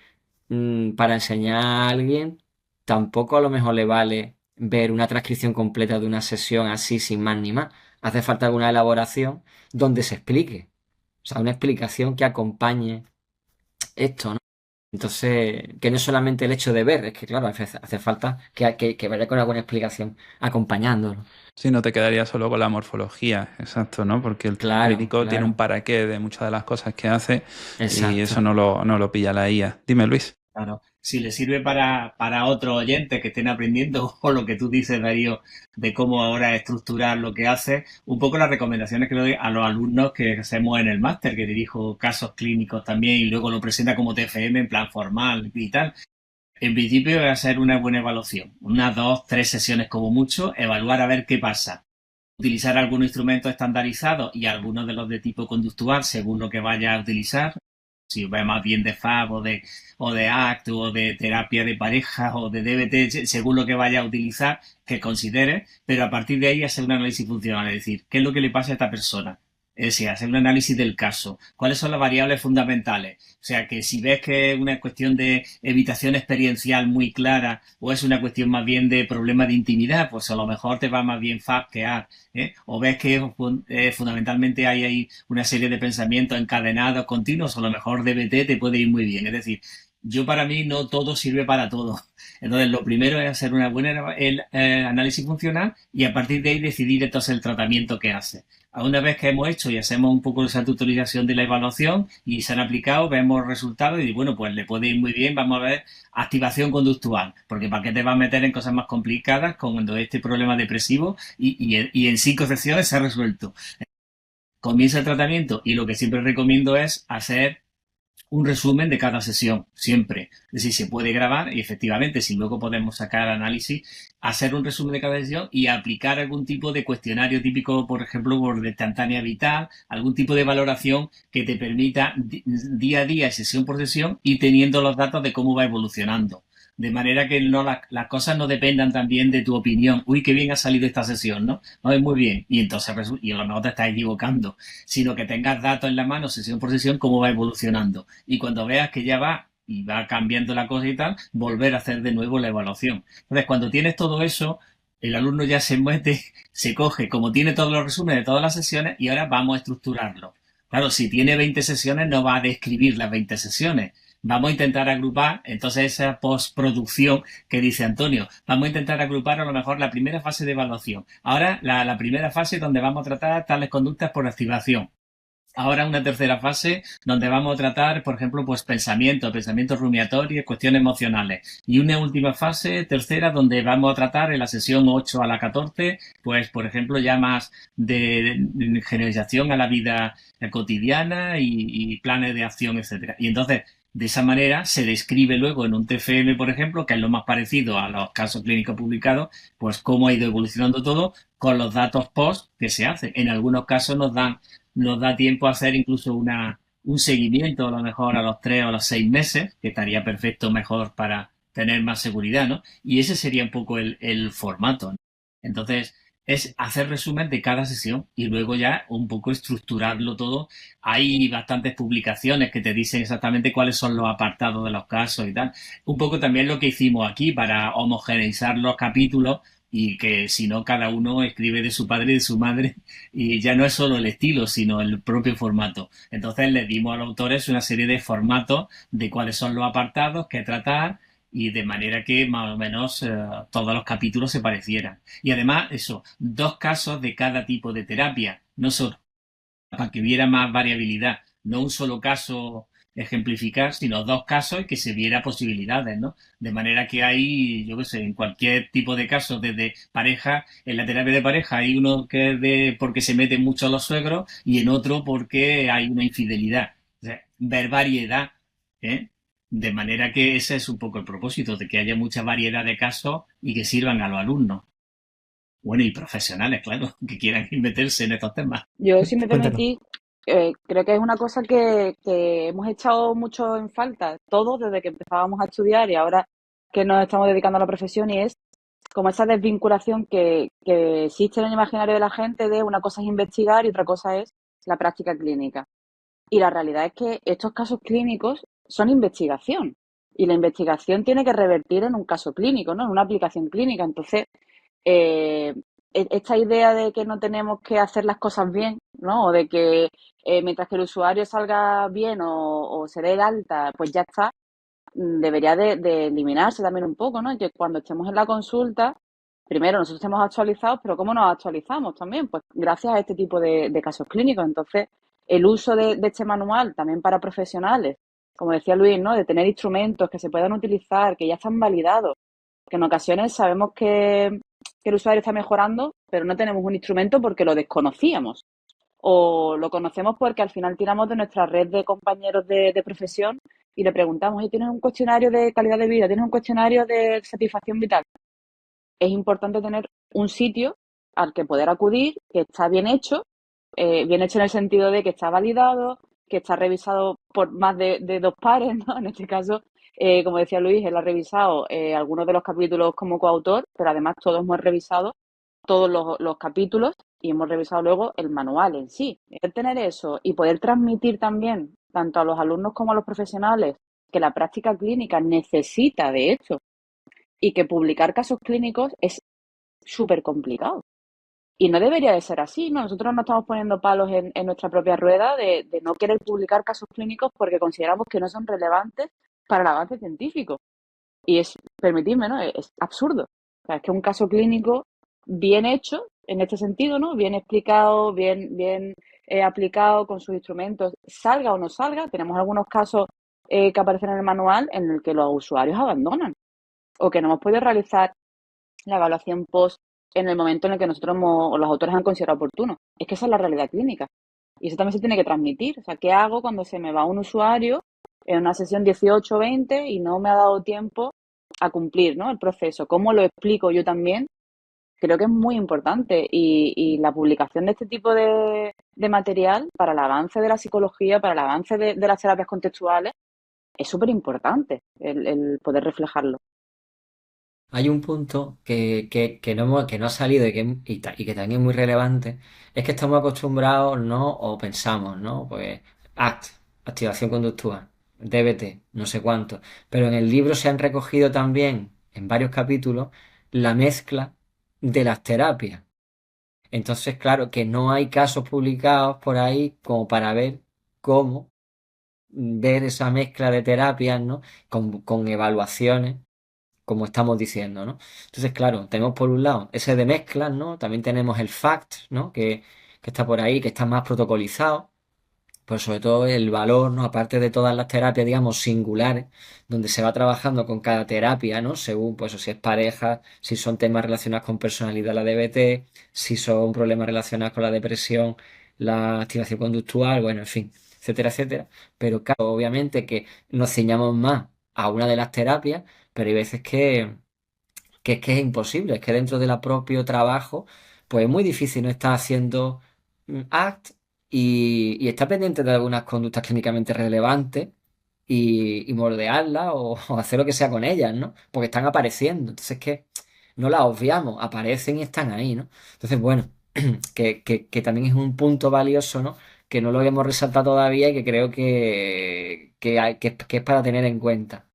para enseñar a alguien tampoco a lo mejor le vale ver una transcripción completa de una sesión así sin más ni más. Hace falta alguna elaboración donde se explique, o sea, una explicación que acompañe esto, ¿no? Entonces, que no es solamente el hecho de ver, es que claro, hace falta que vaya con alguna explicación acompañándolo.
Sí, no te quedaría solo con la morfología, exacto, ¿no? Porque el
Claro,
clínico tiene un
claro,
para qué de muchas de las cosas que hace y eso
exacto.
no lo pilla la IA. Dime, Luis.
claro. Si le sirve para otros oyentes que estén aprendiendo o lo que tú dices, Darío, de cómo ahora estructurar lo que hace, un poco las recomendaciones que le doy a los alumnos que hacemos en el máster, que dirijo casos clínicos también y luego lo presenta como TFM en plan formal y tal. En principio va a ser una buena evaluación, unas 2, 3 sesiones como mucho, evaluar a ver qué pasa. Utilizar algunos instrumentos estandarizados y algunos de los de tipo conductual según lo que vaya a utilizar. Si va más bien de FAB o de ACT o de terapia de pareja o de DBT, según lo que vaya a utilizar, que considere, pero a partir de ahí hacer un análisis funcional, es decir, qué es lo que le pasa a esta persona. Es decir, hacer un análisis del caso. ¿Cuáles son las variables fundamentales? O sea, que si ves que es una cuestión de evitación experiencial muy clara o es una cuestión más bien de problema de intimidad, pues a lo mejor te va más bien FAB que ACT, ¿eh? O ves que fundamentalmente hay ahí una serie de pensamientos encadenados, continuos, a lo mejor DBT te puede ir muy bien. Es decir, yo para mí no todo sirve para todo. Entonces, lo primero es hacer una buena análisis funcional y a partir de ahí decidir entonces el tratamiento que hace. Una vez que hemos hecho y hacemos un poco esa tutorización de la evaluación y se han aplicado, vemos resultados y bueno, pues le puede ir muy bien, vamos a ver activación conductual, porque ¿para qué te vas a meter en cosas más complicadas cuando este problema depresivo y en 5 sesiones se ha resuelto? Comienza el tratamiento y lo que siempre recomiendo es hacer un resumen de cada sesión, siempre. Es decir, se puede grabar y efectivamente, si luego podemos sacar análisis, hacer un resumen de cada sesión y aplicar algún tipo de cuestionario típico, por ejemplo, por de instantánea vital, algún tipo de valoración que te permita día a día, sesión por sesión, y teniendo los datos de cómo va evolucionando. De manera que no las cosas no dependan también de tu opinión. Uy, qué bien ha salido esta sesión, ¿no? No, es muy bien. Y entonces, y a lo mejor te estás equivocando. Sino que tengas datos en la mano, sesión por sesión, cómo va evolucionando. Y cuando veas que ya va y va cambiando la cosa y tal, volver a hacer de nuevo la evaluación. Entonces, cuando tienes todo eso, el alumno ya se mete, se coge, como tiene todos los resúmenes de todas las sesiones, y ahora vamos a estructurarlo. Claro, si tiene 20 sesiones, no va a describir las 20 sesiones. Vamos a intentar agrupar, entonces esa postproducción que dice Antonio, vamos a intentar agrupar a lo mejor la primera fase de evaluación. Ahora la primera fase donde vamos a tratar tales conductas por activación. ahora una tercera fase donde vamos a tratar, por ejemplo, pues pensamientos rumiatorios, cuestiones emocionales. Y una última fase, tercera, donde vamos a tratar en la sesión 8 a la 14, pues, por ejemplo, ya más de generalización a la vida cotidiana y planes de acción, etcétera. Y entonces, de esa manera se describe luego en un TFM, por ejemplo, que es lo más parecido a los casos clínicos publicados, pues cómo ha ido evolucionando todo con los datos post que se hacen. En algunos casos nos da tiempo a hacer incluso un seguimiento, a lo mejor a los 3 o los 6 meses, que estaría perfecto mejor para tener más seguridad, ¿no? Y ese sería un poco el formato, ¿no? Entonces, es hacer resumen de cada sesión y luego ya un poco estructurarlo todo. Hay bastantes publicaciones que te dicen exactamente cuáles son los apartados de los casos y tal. Un poco también lo que hicimos aquí para homogeneizar los capítulos y que si no cada uno escribe de su padre y de su madre y ya no es solo el estilo, sino el propio formato. Entonces le dimos a los autores una serie de formatos de cuáles son los apartados que tratar y de manera que más o menos todos los capítulos se parecieran. Y además, eso, 2 casos de cada tipo de terapia, no solo para que hubiera más variabilidad, no un solo caso ejemplificar, sino 2 casos y que se viera posibilidades, ¿no? De manera que hay, yo qué sé, en cualquier tipo de caso, desde pareja, en la terapia de pareja hay uno que es de porque se meten mucho los suegros y en otro porque hay una infidelidad. O sea, ver variedad, ¿eh? De manera que ese es un poco el propósito, de que haya mucha variedad de casos y que sirvan a los alumnos. Bueno, y profesionales, claro, que quieran meterse en estos temas.
Yo, si me
Cuéntanos.
permitís, creo que es una cosa que hemos echado mucho en falta, todos desde que empezábamos a estudiar y ahora que nos estamos dedicando a la profesión, y es como esa desvinculación que existe en el imaginario de la gente de una cosa es investigar y otra cosa es la práctica clínica. Y la realidad es que estos casos clínicos son investigación y la investigación tiene que revertir en un caso clínico, ¿no? En una aplicación clínica. Entonces, eh, esta idea de que no tenemos que hacer las cosas bien, ¿no? O de que mientras que el usuario salga bien o se dé el alta, pues ya está, debería de eliminarse también un poco, ¿no? Que cuando estemos en la consulta, primero nosotros estemos actualizados, pero ¿cómo nos actualizamos también? Pues gracias a este tipo de casos clínicos. Entonces, el uso de este manual también para profesionales, como decía Luis, ¿no? De tener instrumentos que se puedan utilizar, que ya están validados, que en ocasiones sabemos que el usuario está mejorando, pero no tenemos un instrumento porque lo desconocíamos. O lo conocemos porque al final tiramos de nuestra red de compañeros de profesión y le preguntamos, ¿y tienes un cuestionario de calidad de vida? ¿Tienes un cuestionario de satisfacción vital? Es importante tener un sitio al que poder acudir, que está bien hecho en el sentido de que está validado, que está revisado por más de 2 pares, ¿no? En este caso, como decía Luis, él ha revisado algunos de los capítulos como coautor, pero además todos hemos revisado todos los capítulos y hemos revisado luego el manual en sí. El tener eso y poder transmitir también, tanto a los alumnos como a los profesionales, que la práctica clínica necesita de esto y que publicar casos clínicos es súper complicado. Y no debería de ser así, ¿no? Nosotros nos estamos poniendo palos en nuestra propia rueda de no querer publicar casos clínicos porque consideramos que no son relevantes para el avance científico. Y es, permitidme, ¿no? Es absurdo. O sea, es que un caso clínico bien hecho, en este sentido, ¿no? Bien explicado, bien aplicado con sus instrumentos, salga o no salga. Tenemos algunos casos que aparecen en el manual en el que los usuarios abandonan o que no hemos podido realizar la evaluación post en el momento en el que nosotros o los autores han considerado oportuno. Es que esa es la realidad clínica. Y eso también se tiene que transmitir. O sea, ¿qué hago cuando se me va un usuario en una sesión 18 o 20 y no me ha dado tiempo a cumplir, ¿no? El proceso? ¿Cómo lo explico yo también? Creo que es muy importante y la publicación de este tipo de material para el avance de la psicología, para el avance de las terapias contextuales, es súper importante el poder reflejarlo.
Hay un punto que no ha salido y que también es muy relevante, es que estamos acostumbrados, ¿no? O pensamos, ¿no? Pues ACT, activación conductual, DBT, no sé cuánto. Pero en el libro se han recogido también, en varios capítulos, la mezcla de las terapias. Entonces, claro, que no hay casos publicados por ahí como para ver cómo ver esa mezcla de terapias, ¿no? Con evaluaciones como estamos diciendo, ¿no? Entonces, claro, tenemos por un lado ese de mezclas, ¿no? También tenemos el FACT, ¿no? Que está por ahí, que está más protocolizado. pues sobre todo el valor, ¿no? Aparte de todas las terapias, digamos, singulares, donde se va trabajando con cada terapia, ¿no? Según, pues, o si es pareja, si son temas relacionados con personalidad, la DBT, si son problemas relacionados con la depresión, la activación conductual, bueno, en fin, etcétera, etcétera. Pero claro, obviamente que nos ciñamos más a una de las terapias, pero hay veces que es imposible, es que dentro del propio trabajo, pues es muy difícil no estar haciendo ACT y estar pendiente de algunas conductas clínicamente relevantes y moldearlas o hacer lo que sea con ellas, ¿no? Porque están apareciendo, entonces que no las obviamos, aparecen y están ahí, ¿no? Entonces, bueno, que también es un punto valioso, ¿no? Que no lo hemos resaltado todavía y que creo que es para tener en cuenta.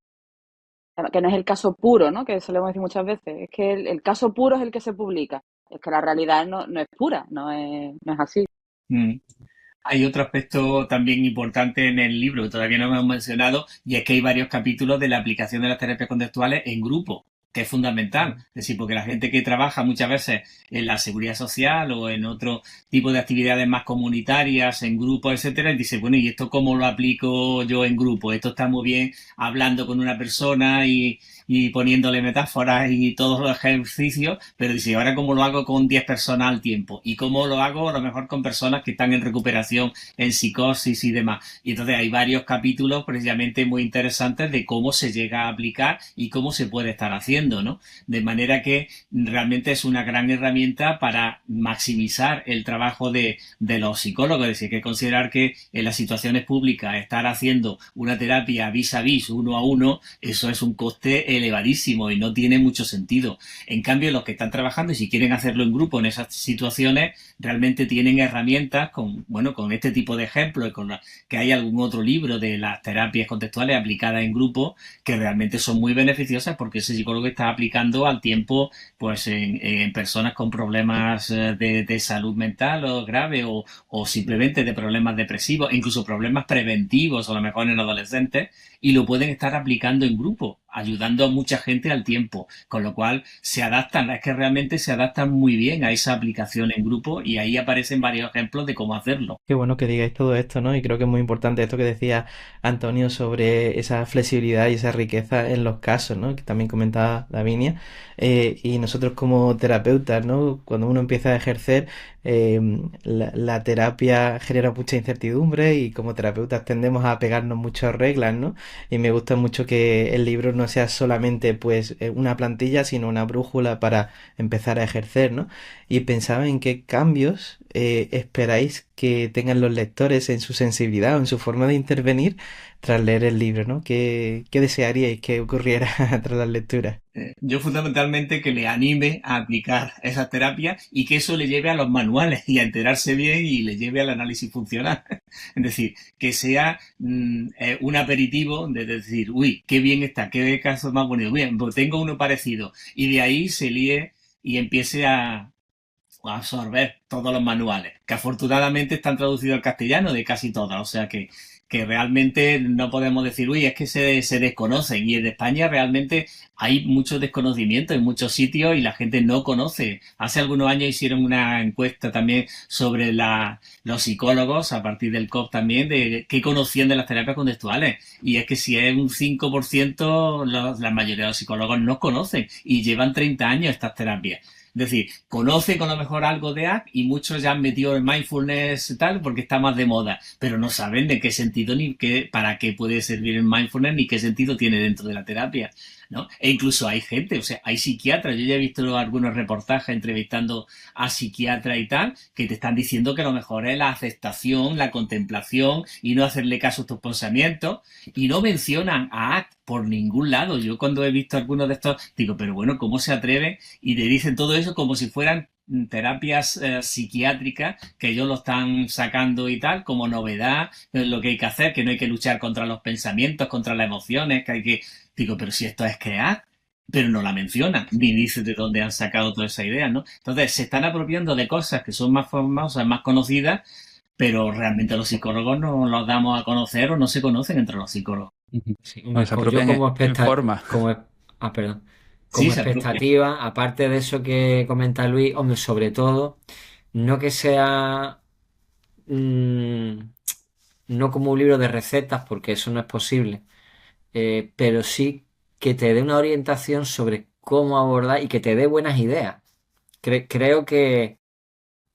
Que no es el caso puro, ¿no? Que solemos decir muchas veces. Es que el caso puro es el que se publica. Es que la realidad no es pura, no es así.
Mm. Hay otro aspecto también importante en el libro que todavía no hemos mencionado, y es que hay varios capítulos de la aplicación de las terapias conductuales en grupo, que es fundamental. Es decir, porque la gente que trabaja muchas veces en la seguridad social o en otro tipo de actividades más comunitarias, en grupos, etcétera, y dice, bueno, ¿y esto cómo lo aplico yo en grupo? Esto está muy bien hablando con una persona y poniéndole metáforas y todos los ejercicios, pero dice, ¿ahora cómo lo hago con 10 personas al tiempo? ¿Y cómo lo hago a lo mejor con personas que están en recuperación, en psicosis y demás? Y entonces hay varios capítulos precisamente muy interesantes de cómo se llega a aplicar y cómo se puede estar haciendo, ¿no? De manera que realmente es una gran herramienta para maximizar el trabajo de los psicólogos. Es decir, hay que considerar que en las situaciones públicas estar haciendo una terapia vis a vis, uno a uno, eso es un coste elevadísimo y no tiene mucho sentido. En cambio, los que están trabajando y si quieren hacerlo en grupo en esas situaciones, realmente tienen herramientas con este tipo de ejemplos y que hay algún otro libro de las terapias contextuales aplicadas en grupo que realmente son muy beneficiosas porque ese psicólogo está aplicando al tiempo pues en personas con problemas de salud mental o grave o simplemente de problemas depresivos, incluso problemas preventivos a lo mejor en adolescentes, y lo pueden estar aplicando en grupo, ayudando a mucha gente al tiempo, con lo cual se adaptan, es que realmente se adaptan muy bien a esa aplicación en grupo y ahí aparecen varios ejemplos de cómo hacerlo.
Qué bueno que digáis todo esto, ¿no? Y creo que es muy importante esto que decía Antonio sobre esa flexibilidad y esa riqueza en los casos, ¿no? Que también comentaba Davinia. Y nosotros como terapeutas, ¿no? Cuando uno empieza a ejercer, la terapia genera mucha incertidumbre y como terapeutas tendemos a pegarnos muchas reglas, ¿no? Y me gusta mucho que el libro no sea solamente pues una plantilla, sino una brújula para empezar a ejercer, ¿no? Y pensaba en qué cambios esperáis que tengan los lectores en su sensibilidad o en su forma de intervenir tras leer el libro, ¿no? ¿Qué desearíais que ocurriera tras la lectura?
Yo fundamentalmente que le anime a aplicar esas terapias y que eso le lleve a los manuales y a enterarse bien y le lleve al análisis funcional. Es decir, que sea un aperitivo de decir, uy, qué bien está, qué caso más bonito, bien, pues tengo uno parecido. Y de ahí se líe y empiece a absorber todos los manuales, que afortunadamente están traducidos al castellano de casi todas, o sea que realmente no podemos decir, uy, es que se desconocen. Y en España realmente hay mucho desconocimiento en muchos sitios y la gente no conoce. Hace algunos años hicieron una encuesta también sobre los psicólogos, a partir del COP también, de qué conocían de las terapias contextuales. Y es que si es un 5%, la mayoría de los psicólogos no conocen y llevan 30 años estas terapias. Es decir, conocen a lo mejor algo de ACT y muchos ya han metido el mindfulness y tal porque está más de moda, pero no saben de qué sentido ni para qué puede servir el mindfulness ni qué sentido tiene dentro de la terapia, ¿no? E incluso hay gente, o sea, hay psiquiatras, yo ya he visto algunos reportajes entrevistando a psiquiatras y tal, que te están diciendo que lo mejor es la aceptación, la contemplación y no hacerle caso a tus pensamientos, y no mencionan a ACT por ningún lado. Yo cuando he visto algunos de estos, digo, pero bueno, ¿cómo se atreve? Y te dicen todo eso como si fueran terapias psiquiátricas que ellos lo están sacando y tal, como novedad, lo que hay que hacer, que no hay que luchar contra los pensamientos, contra las emociones, que hay que... Digo, pero si esto es crear, pero no la mencionan, ni dicen de dónde han sacado toda esa idea, ¿no? Entonces, se están apropiando de cosas que son más famosas, más conocidas, pero realmente los psicólogos no los damos a conocer o no se conocen entre los psicólogos.
Sí,
Bueno, se
pues yo
apropian
como
en forma.
perdón.
Sí,
Como
se apropian.
expectativa, aparte de eso que comenta Luis, hombre, sobre todo, no que sea mm, no como un libro de recetas, porque eso no es posible, pero sí que te dé una orientación sobre cómo abordar y que te dé buenas ideas. Creo que,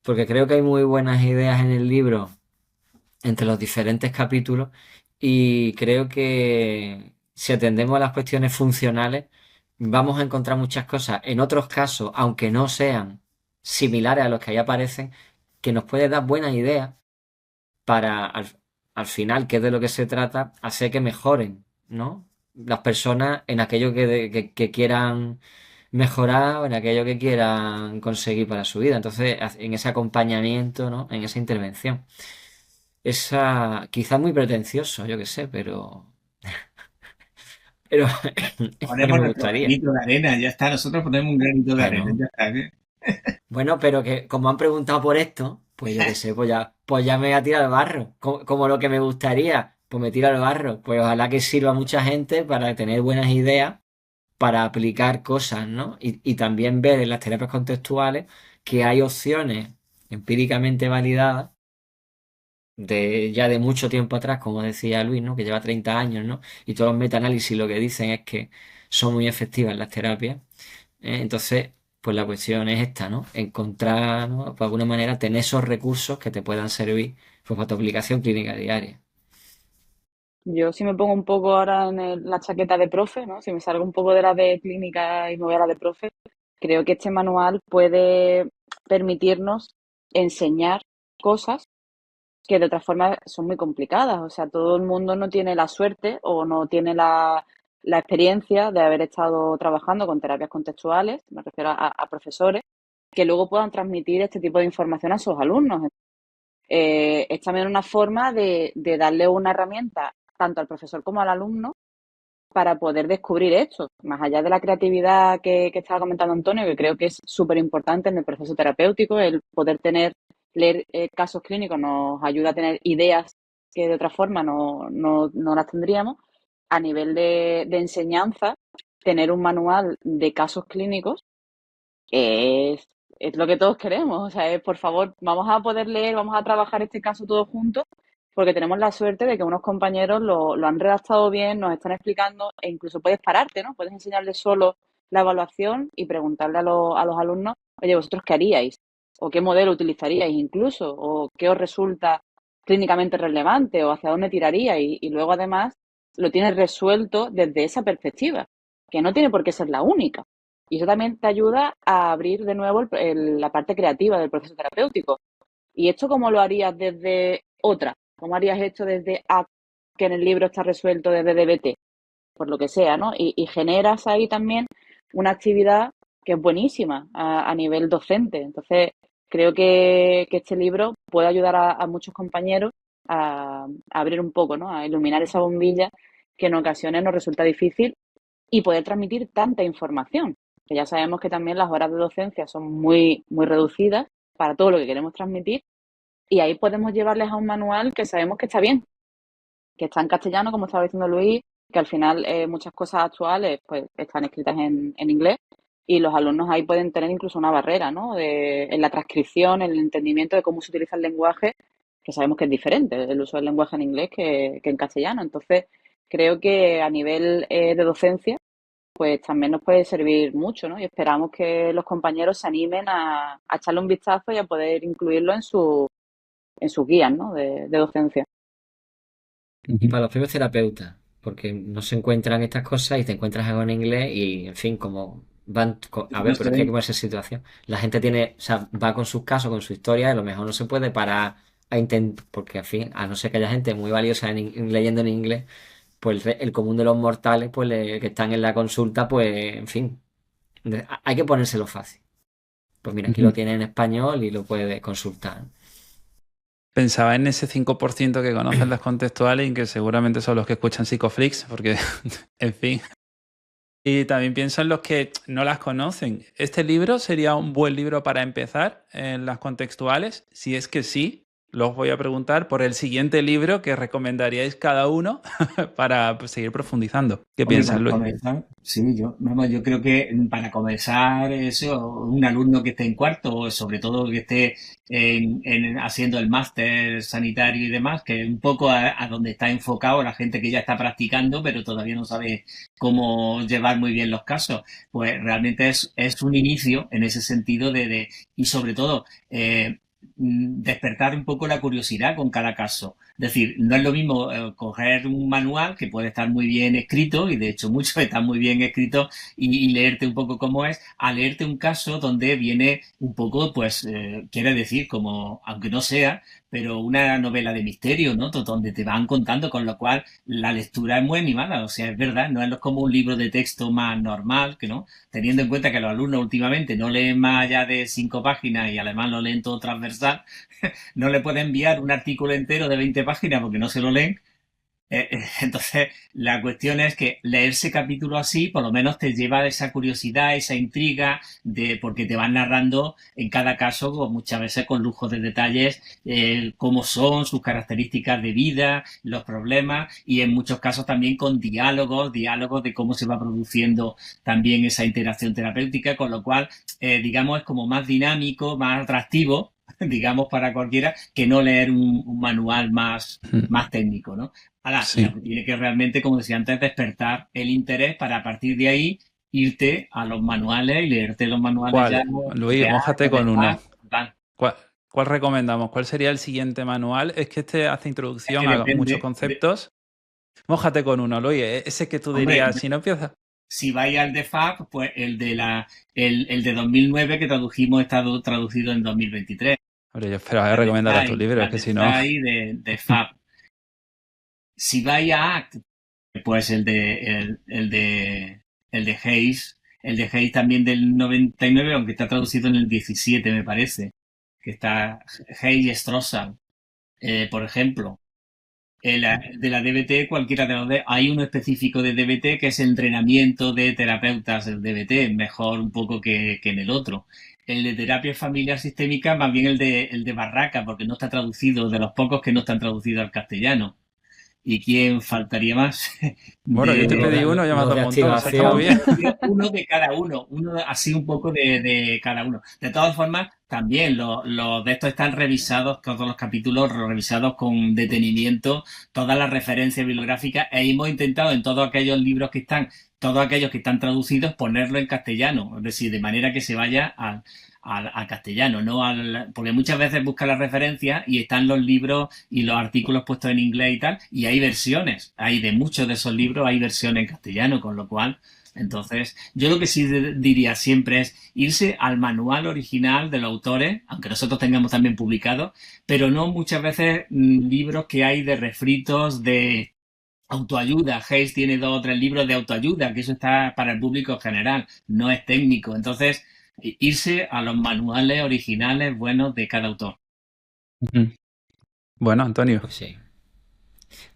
porque creo que hay muy buenas ideas en el libro entre los diferentes capítulos y creo que si atendemos a las cuestiones funcionales vamos a encontrar muchas cosas en otros casos, aunque no sean similares a los que ahí aparecen, que nos puede dar buenas ideas para al final, que es de lo que se trata, hacer que mejoren, ¿no? Las personas en aquello que quieran mejorar o en aquello que quieran conseguir para su vida. Entonces, en ese acompañamiento, ¿no? En esa intervención. Esa, quizás muy pretencioso, yo qué sé, pero es lo que
Ponemos
me
nuestro
gustaría.
granito de arena, ya está. Nosotros ponemos un granito de arena,
Bueno,
ya está. ¿Qué?
bueno, pero que como han preguntado por esto, pues yo qué sé, pues ya me voy a tirar al barro. Como lo que me gustaría, pues me tiro al barro. Pues ojalá que sirva a mucha gente para tener buenas ideas, para aplicar cosas, ¿no? Y también ver en las terapias contextuales que hay opciones empíricamente validadas ya de mucho tiempo atrás, como decía Luis, ¿no? Que lleva 30 años, ¿no? Y todos los metaanálisis lo que dicen es que son muy efectivas las terapias. Entonces, pues la cuestión es esta, ¿no? Encontrar, ¿no? De alguna manera, tener esos recursos que te puedan servir pues, para tu aplicación clínica diaria.
Yo si me pongo un poco ahora en la chaqueta de profe, ¿no? Si me salgo un poco de la de clínica y me voy a la de profe, creo que este manual puede permitirnos enseñar cosas que de otra forma son muy complicadas. O sea, todo el mundo no tiene la suerte o no tiene la experiencia de haber estado trabajando con terapias contextuales, me refiero a profesores, que luego puedan transmitir este tipo de información a sus alumnos. Es también una forma de darle una herramienta tanto al profesor como al alumno para poder descubrir esto, más allá de la creatividad que estaba comentando Antonio, que creo que es súper importante en el proceso terapéutico, el poder leer casos clínicos nos ayuda a tener ideas que de otra forma no las tendríamos. A nivel de enseñanza, tener un manual de casos clínicos es lo que todos queremos. O sea, por favor, vamos a poder leer, vamos a trabajar este caso todos juntos, porque tenemos la suerte de que unos compañeros lo han redactado bien, nos están explicando, e incluso puedes pararte, ¿no? Puedes enseñarles solo la evaluación y preguntarle a los alumnos, oye, ¿vosotros qué haríais? ¿O qué modelo utilizaríais incluso? ¿O qué os resulta clínicamente relevante? ¿O hacia dónde tiraríais? Y luego, además, lo tienes resuelto desde esa perspectiva, que no tiene por qué ser la única. Y eso también te ayuda a abrir de nuevo la parte creativa del proceso terapéutico. ¿Y esto cómo lo harías desde otra? ¿Cómo harías esto desde A, que en el libro está resuelto desde DBT? Por lo que sea, ¿no? Y generas ahí también una actividad que es buenísima a nivel docente. Entonces, creo que este libro puede ayudar a muchos compañeros a abrir un poco, ¿no? A iluminar esa bombilla que en ocasiones nos resulta difícil y poder transmitir tanta información. Que ya sabemos que también las horas de docencia son muy, muy reducidas para todo lo que queremos transmitir y ahí podemos llevarles a un manual que sabemos que está bien, que está en castellano, como estaba diciendo Luis, que al final muchas cosas actuales pues están escritas en inglés y los alumnos ahí pueden tener incluso una barrera, ¿no? En la transcripción, en el entendimiento de cómo se utiliza el lenguaje, que sabemos que es diferente el uso del lenguaje en inglés que en castellano. Entonces, creo que a nivel de docencia pues también nos puede servir mucho, ¿no? Y esperamos que los compañeros se animen a echarle un vistazo y a poder incluirlo en sus guías, ¿no? De docencia.
Y para los propios terapeutas, porque no se encuentran estas cosas y te encuentras algo en inglés y, en fin, como van... A
No
ver, pero
se
es que hay que
ven.
ponerse en situación. La gente tiene, o sea, va con sus casos, con su historia, y a lo mejor no se puede parar a intentar, porque, en fin, a no ser que haya gente muy valiosa leyendo en inglés, pues el común de los mortales, pues que están en la consulta, pues, en fin, hay que ponérselo fácil. Pues mira, aquí lo tiene en español y lo puede consultar.
Pensaba en ese 5% que conocen las contextuales y que seguramente son los que escuchan Psicoflix, porque, en fin. Y también pienso en los que no las conocen. ¿Este libro sería un buen libro para empezar en las contextuales? Si es que sí, luego os voy a preguntar por el siguiente libro que recomendaríais cada uno para seguir profundizando. ¿Qué
Hombre,
piensas,
para
Luis?
comenzar, sí, yo creo que para comenzar eso, un alumno que esté en cuarto, o sobre todo que esté haciendo el máster sanitario y demás, que es un poco a donde está enfocado la gente que ya está practicando, pero todavía no sabe cómo llevar muy bien los casos, pues realmente es un inicio en ese sentido y sobre todo, despertar un poco la curiosidad con cada caso. Es decir, no es lo mismo coger un manual que puede estar muy bien escrito, y de hecho muchos están muy bien escritos, y leerte un poco cómo es, a leerte un caso donde viene un poco, pues, quiere decir, como, aunque no sea, pero una novela de misterio, ¿no? Donde te van contando, con lo cual la lectura es muy animada, o sea, es verdad, no es como un libro de texto más normal, que no, teniendo en cuenta que los alumnos últimamente no leen más allá de 5 páginas y además lo leen todo transversal. No le puede enviar un artículo entero de 20 páginas porque no se lo leen. Entonces, la cuestión es que leerse capítulo así, por lo menos te lleva esa curiosidad, esa intriga, porque te van narrando en cada caso, pues, muchas veces con lujo de detalles, cómo son, sus características de vida, los problemas, y en muchos casos también con diálogos de cómo se va produciendo también esa interacción terapéutica, con lo cual, digamos, es como más dinámico, más atractivo, digamos, para cualquiera, que no leer un manual más técnico, ¿no? Ahora,
Sí.
lo que tiene que realmente, como decía antes, despertar el interés para, a partir de ahí, irte a los manuales y leerte los manuales ya.
¿Cuál? Luis, mójate con uno. ¿Cuál recomendamos? ¿Cuál sería el siguiente manual? Es que este hace introducción
Es que
a
depende.
muchos conceptos. Mójate con uno, Luis. Ese que tú
Hombre,
dirías, si no empiezas.
Si vais al de FAB, pues el de 2009 que tradujimos está traducido en 2023.
Hombre, yo esperaba recomendar tu libro, es que si no.
Ahí de FAB. Si vais a ACT, pues el de Hayes. El de Hayes también del 99, aunque está traducido en el 17, me parece. Que está Hayes Strossal, por ejemplo. De la DBT, cualquiera de los hay uno específico de DBT que es entrenamiento de terapeutas del DBT, mejor un poco que en el otro. El de terapia familiar sistémica, más bien el de Barraca, porque no está traducido, de los pocos que no están traducidos al castellano. ¿Y quién faltaría más?
Bueno, yo te pedí uno, ya me has dado un montón, o sea, está muy bien.
Uno de cada uno así un poco de cada uno. De todas formas, también los de estos están revisados, todos los capítulos revisados con detenimiento, todas las referencias bibliográficas, e hemos intentado en todos aquellos libros todos aquellos que están traducidos, ponerlo en castellano, es decir, de manera que se vaya al castellano, porque muchas veces busca las referencias y están los libros y los artículos puestos en inglés y tal, y hay versiones, de muchos de esos libros hay versiones en castellano, con lo cual, entonces, yo lo que sí diría siempre es irse al manual original de los autores, aunque nosotros tengamos también publicado, pero no muchas veces libros que hay de refritos de autoayuda. Hayes tiene 2 o 3 libros de autoayuda, que eso está para el público general, no es técnico. Entonces, irse a los manuales originales buenos de cada autor.
Bueno, Antonio,
Pues sí.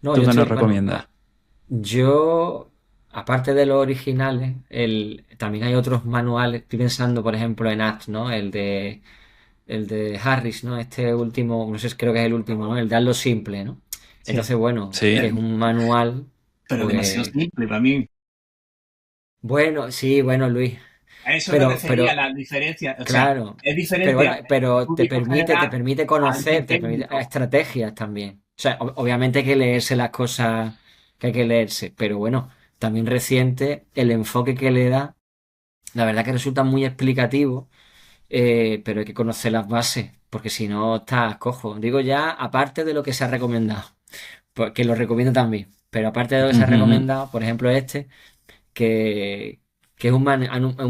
¿tú qué nos recomiendas?
Yo, aparte de los originales, también hay otros manuales. Estoy pensando, por ejemplo, en ACT, ¿no? El de Harris, ¿no? Este último, no sé, creo que es el último, ¿no? El de Hazlo Simple, ¿no?
Sí.
Entonces, bueno,
Sí.
es un manual.
Pero
pues,
demasiado simple para mí.
Bueno, sí, bueno, Luis.
A eso
Pero-
me refería,
pero-
la diferencia. O
Claro.
sea, es diferente.
Pero te
público
permite
general
conocer,
al
te permite
técnico.
estrategias también. O sea, obviamente hay que leerse las cosas que hay que leerse, pero bueno, también reciente el enfoque que le da, la verdad que resulta muy explicativo, pero hay que conocer las bases, porque si no estás cojo. Digo ya, aparte de lo que se ha recomendado, porque lo recomiendo también, pero aparte de lo que se ha
Ujú.
recomendado, por ejemplo que es un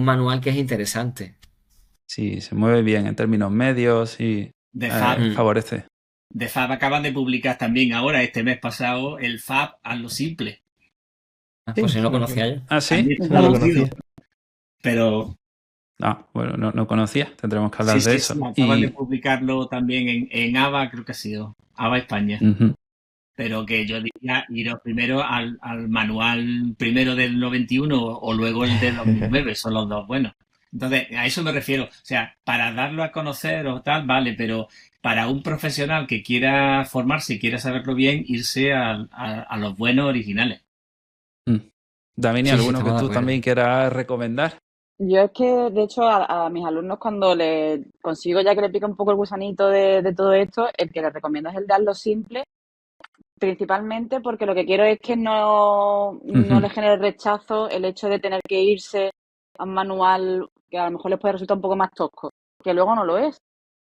manual que es interesante.
Sí, se mueve bien en términos medios y
De FAB.
favorece.
De FAB acaban de publicar también ahora, este mes pasado, el FAB Hazlo Simple.
Pues
Sí,
si no lo
sí,
conocía yo.
Ah, sí.
También
No lo
traducido,
conocía.
pero
Ah, bueno, no conocía. Tendremos que hablar
sí,
de
sí,
eso.
sí, acaban
Y
de publicarlo también en ABA, creo que ha sido, ABA España.
ujú.
Pero que yo diría iros primero al manual primero del 91 o luego el del 2009, son los dos buenos. Entonces, a eso me refiero. O sea, para darlo a conocer o tal, vale, pero para un profesional que quiera formarse y quiera saberlo bien, irse a los buenos originales.
Davini,
Sí, sí,
¿alguno que
estamos de
tú
acuerdo.
también quieras recomendar?
Yo es que, de hecho, a mis alumnos cuando les consigo ya que le pica un poco el gusanito de todo esto, el que les recomiendo es el de hazlo simple, principalmente porque lo que quiero es que no les genere rechazo el hecho de tener que irse a un manual que a lo mejor les puede resultar un poco más tosco, que luego no lo es.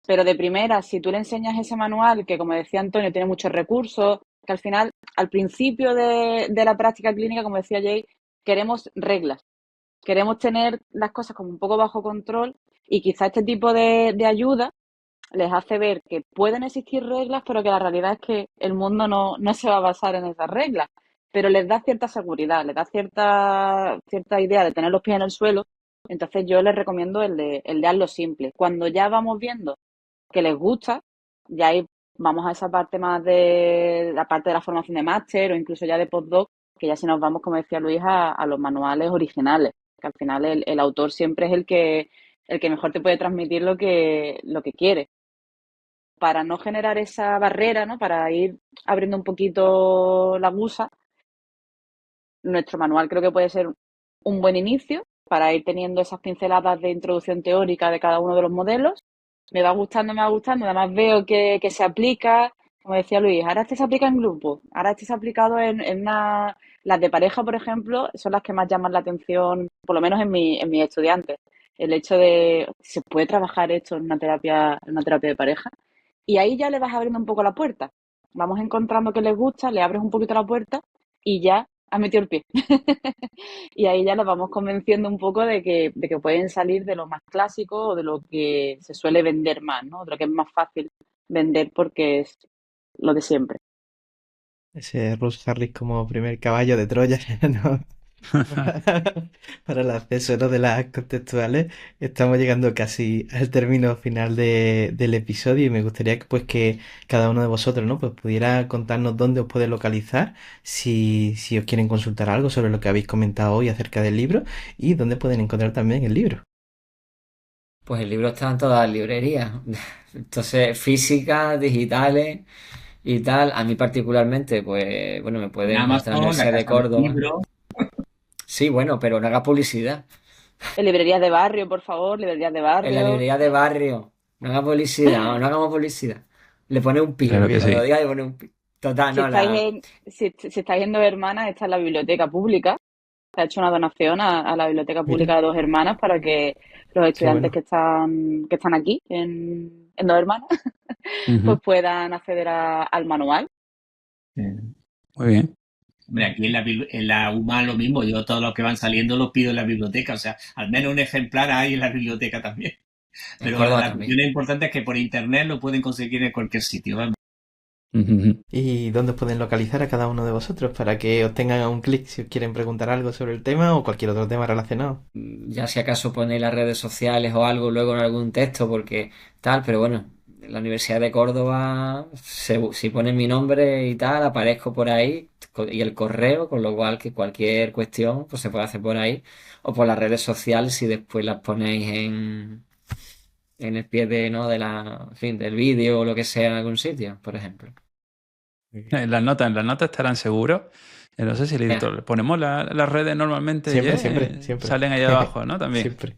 Pero de primera, si tú le enseñas ese manual, que como decía Antonio, tiene muchos recursos, que al final, al principio de la práctica clínica, como decía Jay, queremos reglas. Queremos tener las cosas como un poco bajo control y quizá este tipo de ayuda les hace ver que pueden existir reglas, pero que la realidad es que el mundo no se va a basar en esas reglas. Pero les da cierta seguridad, les da cierta idea de tener los pies en el suelo. Entonces yo les recomiendo el de hazlo simple. Cuando ya vamos viendo que les gusta, ya ahí vamos a esa parte más de la parte de la formación de máster o incluso ya de postdoc, que ya si nos vamos, como decía Luis, a los manuales originales, que al final el autor siempre es el que mejor te puede transmitir lo que quiere. Para no generar esa barrera, ¿no? Para ir abriendo un poquito la gusa, nuestro manual creo que puede ser un buen inicio para ir teniendo esas pinceladas de introducción teórica de cada uno de los modelos. Me va gustando, además veo que se aplica, como decía Luis, ahora este se aplica en grupo, ahora este se ha aplicado en una... Las de pareja, por ejemplo, son las que más llaman la atención, por lo menos en mis estudiantes. El hecho de, ¿se puede trabajar esto en una terapia de pareja? Y ahí ya le vas abriendo un poco la puerta. Vamos encontrando que les gusta, le abres un poquito la puerta y ya has metido el pie. Y ahí ya nos vamos convenciendo un poco de que pueden salir de lo más clásico o de lo que se suele vender más, ¿no? De lo que es más fácil vender porque es lo de siempre.
Ese Russ Harris como primer caballo de Troya, ¿no? Para el acceso, ¿no?, de las contextuales. Estamos llegando casi al término final del episodio y me gustaría que, pues, que cada uno de vosotros, ¿no?, pues pudiera contarnos dónde os puede localizar, si os quieren consultar algo sobre lo que habéis comentado hoy acerca del libro y dónde pueden encontrar también el libro.
Pues el libro está en todas las librerías. Entonces, físicas, digitales y tal. A mí particularmente, pues, bueno, me
En
pueden encontrar en la
Amazon, la
Universidad de
Casa del
Córdoba.
Libro.
Sí, bueno, pero no haga publicidad.
En librerías de barrio, por favor, librerías de
En la
barrio.
librería de barrio. No haga publicidad, no hagamos publicidad. Le pone un pi.
Muy
Claro que
bien.
Cuando lo
sí.
diga le pone un pi. Total,
Si
no,
estáis
la...
si estáis en Dos Hermanas, está en la biblioteca pública. Se ha hecho una donación a la biblioteca
Mira,
pública de Dos Hermanas para que los
qué
estudiantes
bueno.
que están aquí en Dos Hermanas pues
Ujú.
puedan acceder al manual.
Muy bien.
Hombre, aquí en la UMA lo mismo. Yo todos los que van saliendo los pido en la biblioteca. O sea, al menos un ejemplar hay en la biblioteca también.
En
Pero
Córdoba
la cuestión
también.
importante es que por internet lo pueden conseguir en cualquier sitio. Vamos.
Ujú.
¿Y dónde os pueden localizar a cada uno de vosotros para que os tengan a un clic si os quieren preguntar algo sobre el tema o cualquier otro tema relacionado?
Ya si acaso ponéis las redes sociales o algo luego en algún texto, porque tal, pero bueno, en la Universidad de Córdoba, si ponen mi nombre y tal, aparezco por ahí y el correo, con lo cual que cualquier cuestión pues se puede hacer por ahí o por las redes sociales si después las ponéis en el pie de, ¿no? en fin, del vídeo o lo que sea en algún sitio, por ejemplo.
Muy bien.
En las notas estarán seguros. No sé si
Ya,
le ponemos las redes normalmente,
Siempre,
Ye,
siempre, siempre.
salen ahí abajo, ¿no? También.
Siempre.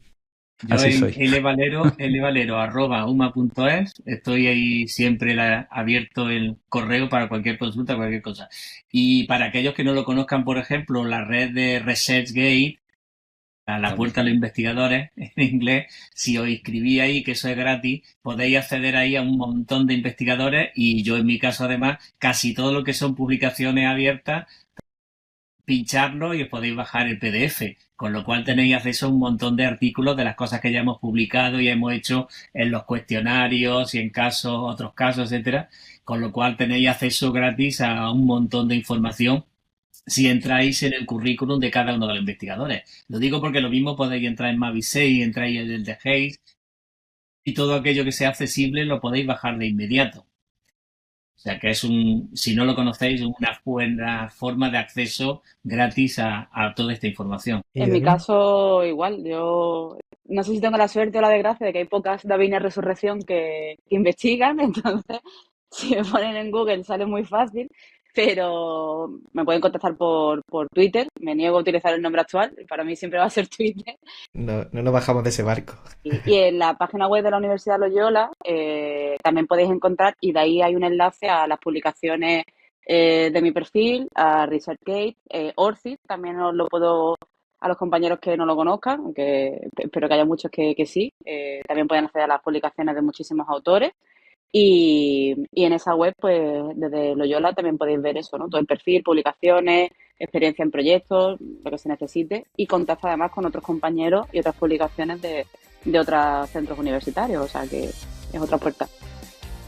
Yo
Así
en
soy.
lvalero@uma.es estoy ahí siempre abierto el correo para cualquier consulta, cualquier cosa. Y para aquellos que no lo conozcan, por ejemplo, la red de ResearchGate, a la
también.
puerta de los investigadores en inglés, si os inscribís ahí, que eso es gratis, podéis acceder ahí a un montón de investigadores y yo en mi caso además, casi todo lo que son publicaciones abiertas, pincharlo y os podéis bajar el PDF, con lo cual tenéis acceso a un montón de artículos de las cosas que ya hemos publicado y hemos hecho en los cuestionarios y en casos, otros casos, etcétera, con lo cual tenéis acceso gratis a un montón de información si entráis en el currículum de cada uno de los investigadores. Lo digo porque lo mismo podéis entrar en Mavisei, entráis en el de Hayes y todo aquello que sea accesible lo podéis bajar de inmediato. O sea que si no lo conocéis, es una buena forma de acceso gratis a toda esta información.
¿Y
En mi
David?
caso, igual, yo no sé si tengo la suerte o la desgracia de que hay pocas Davines Resurrección que investigan, entonces si me ponen en Google sale muy fácil, pero me pueden contactar por Twitter. Me niego a utilizar el nombre actual, para mí siempre va a ser Twitter.
No, no nos bajamos de ese barco.
Y en la página web de la Universidad Loyola también podéis encontrar, y de ahí hay un enlace a las publicaciones de mi perfil, a ResearchGate, ORCID, también os lo puedo, a los compañeros que no lo conozcan, aunque espero que haya muchos que sí, también pueden acceder a las publicaciones de muchísimos autores. Y en esa web, pues desde Loyola también podéis ver eso, ¿no? Todo el perfil, publicaciones, experiencia en proyectos, lo que se necesite, y contacta además con otros compañeros y otras publicaciones de otros centros universitarios, o sea que es otra puerta.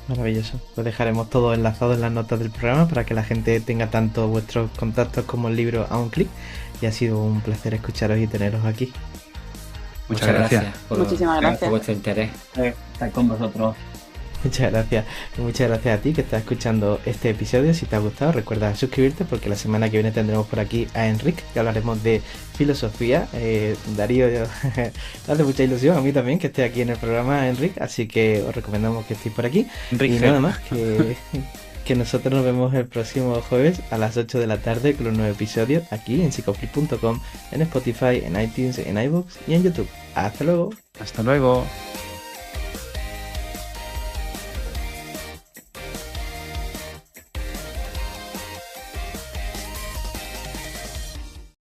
Maravilloso. Pues dejaremos todo enlazado en las notas del programa para que la gente tenga tanto vuestros contactos como el libro a un clic. Y ha sido un placer escucharos y teneros aquí.
Muchas gracias.
Muchísimas gracias
por vuestro interés.
Estar con vosotros.
Muchas gracias. Y muchas gracias a ti que estás escuchando este episodio. Si te ha gustado, recuerda suscribirte porque la semana que viene tendremos por aquí a Enric, que hablaremos de filosofía. Darío, hace mucha ilusión a mí también que esté aquí en el programa, Enric, así que os recomendamos que estéis por aquí.
Enrique.
Y nada más, que nosotros nos vemos el próximo jueves a las 8 de la tarde con un nuevo episodio aquí en psicoflip.com, en Spotify, en iTunes, en iVoox y en YouTube. Hasta luego.
Hasta luego.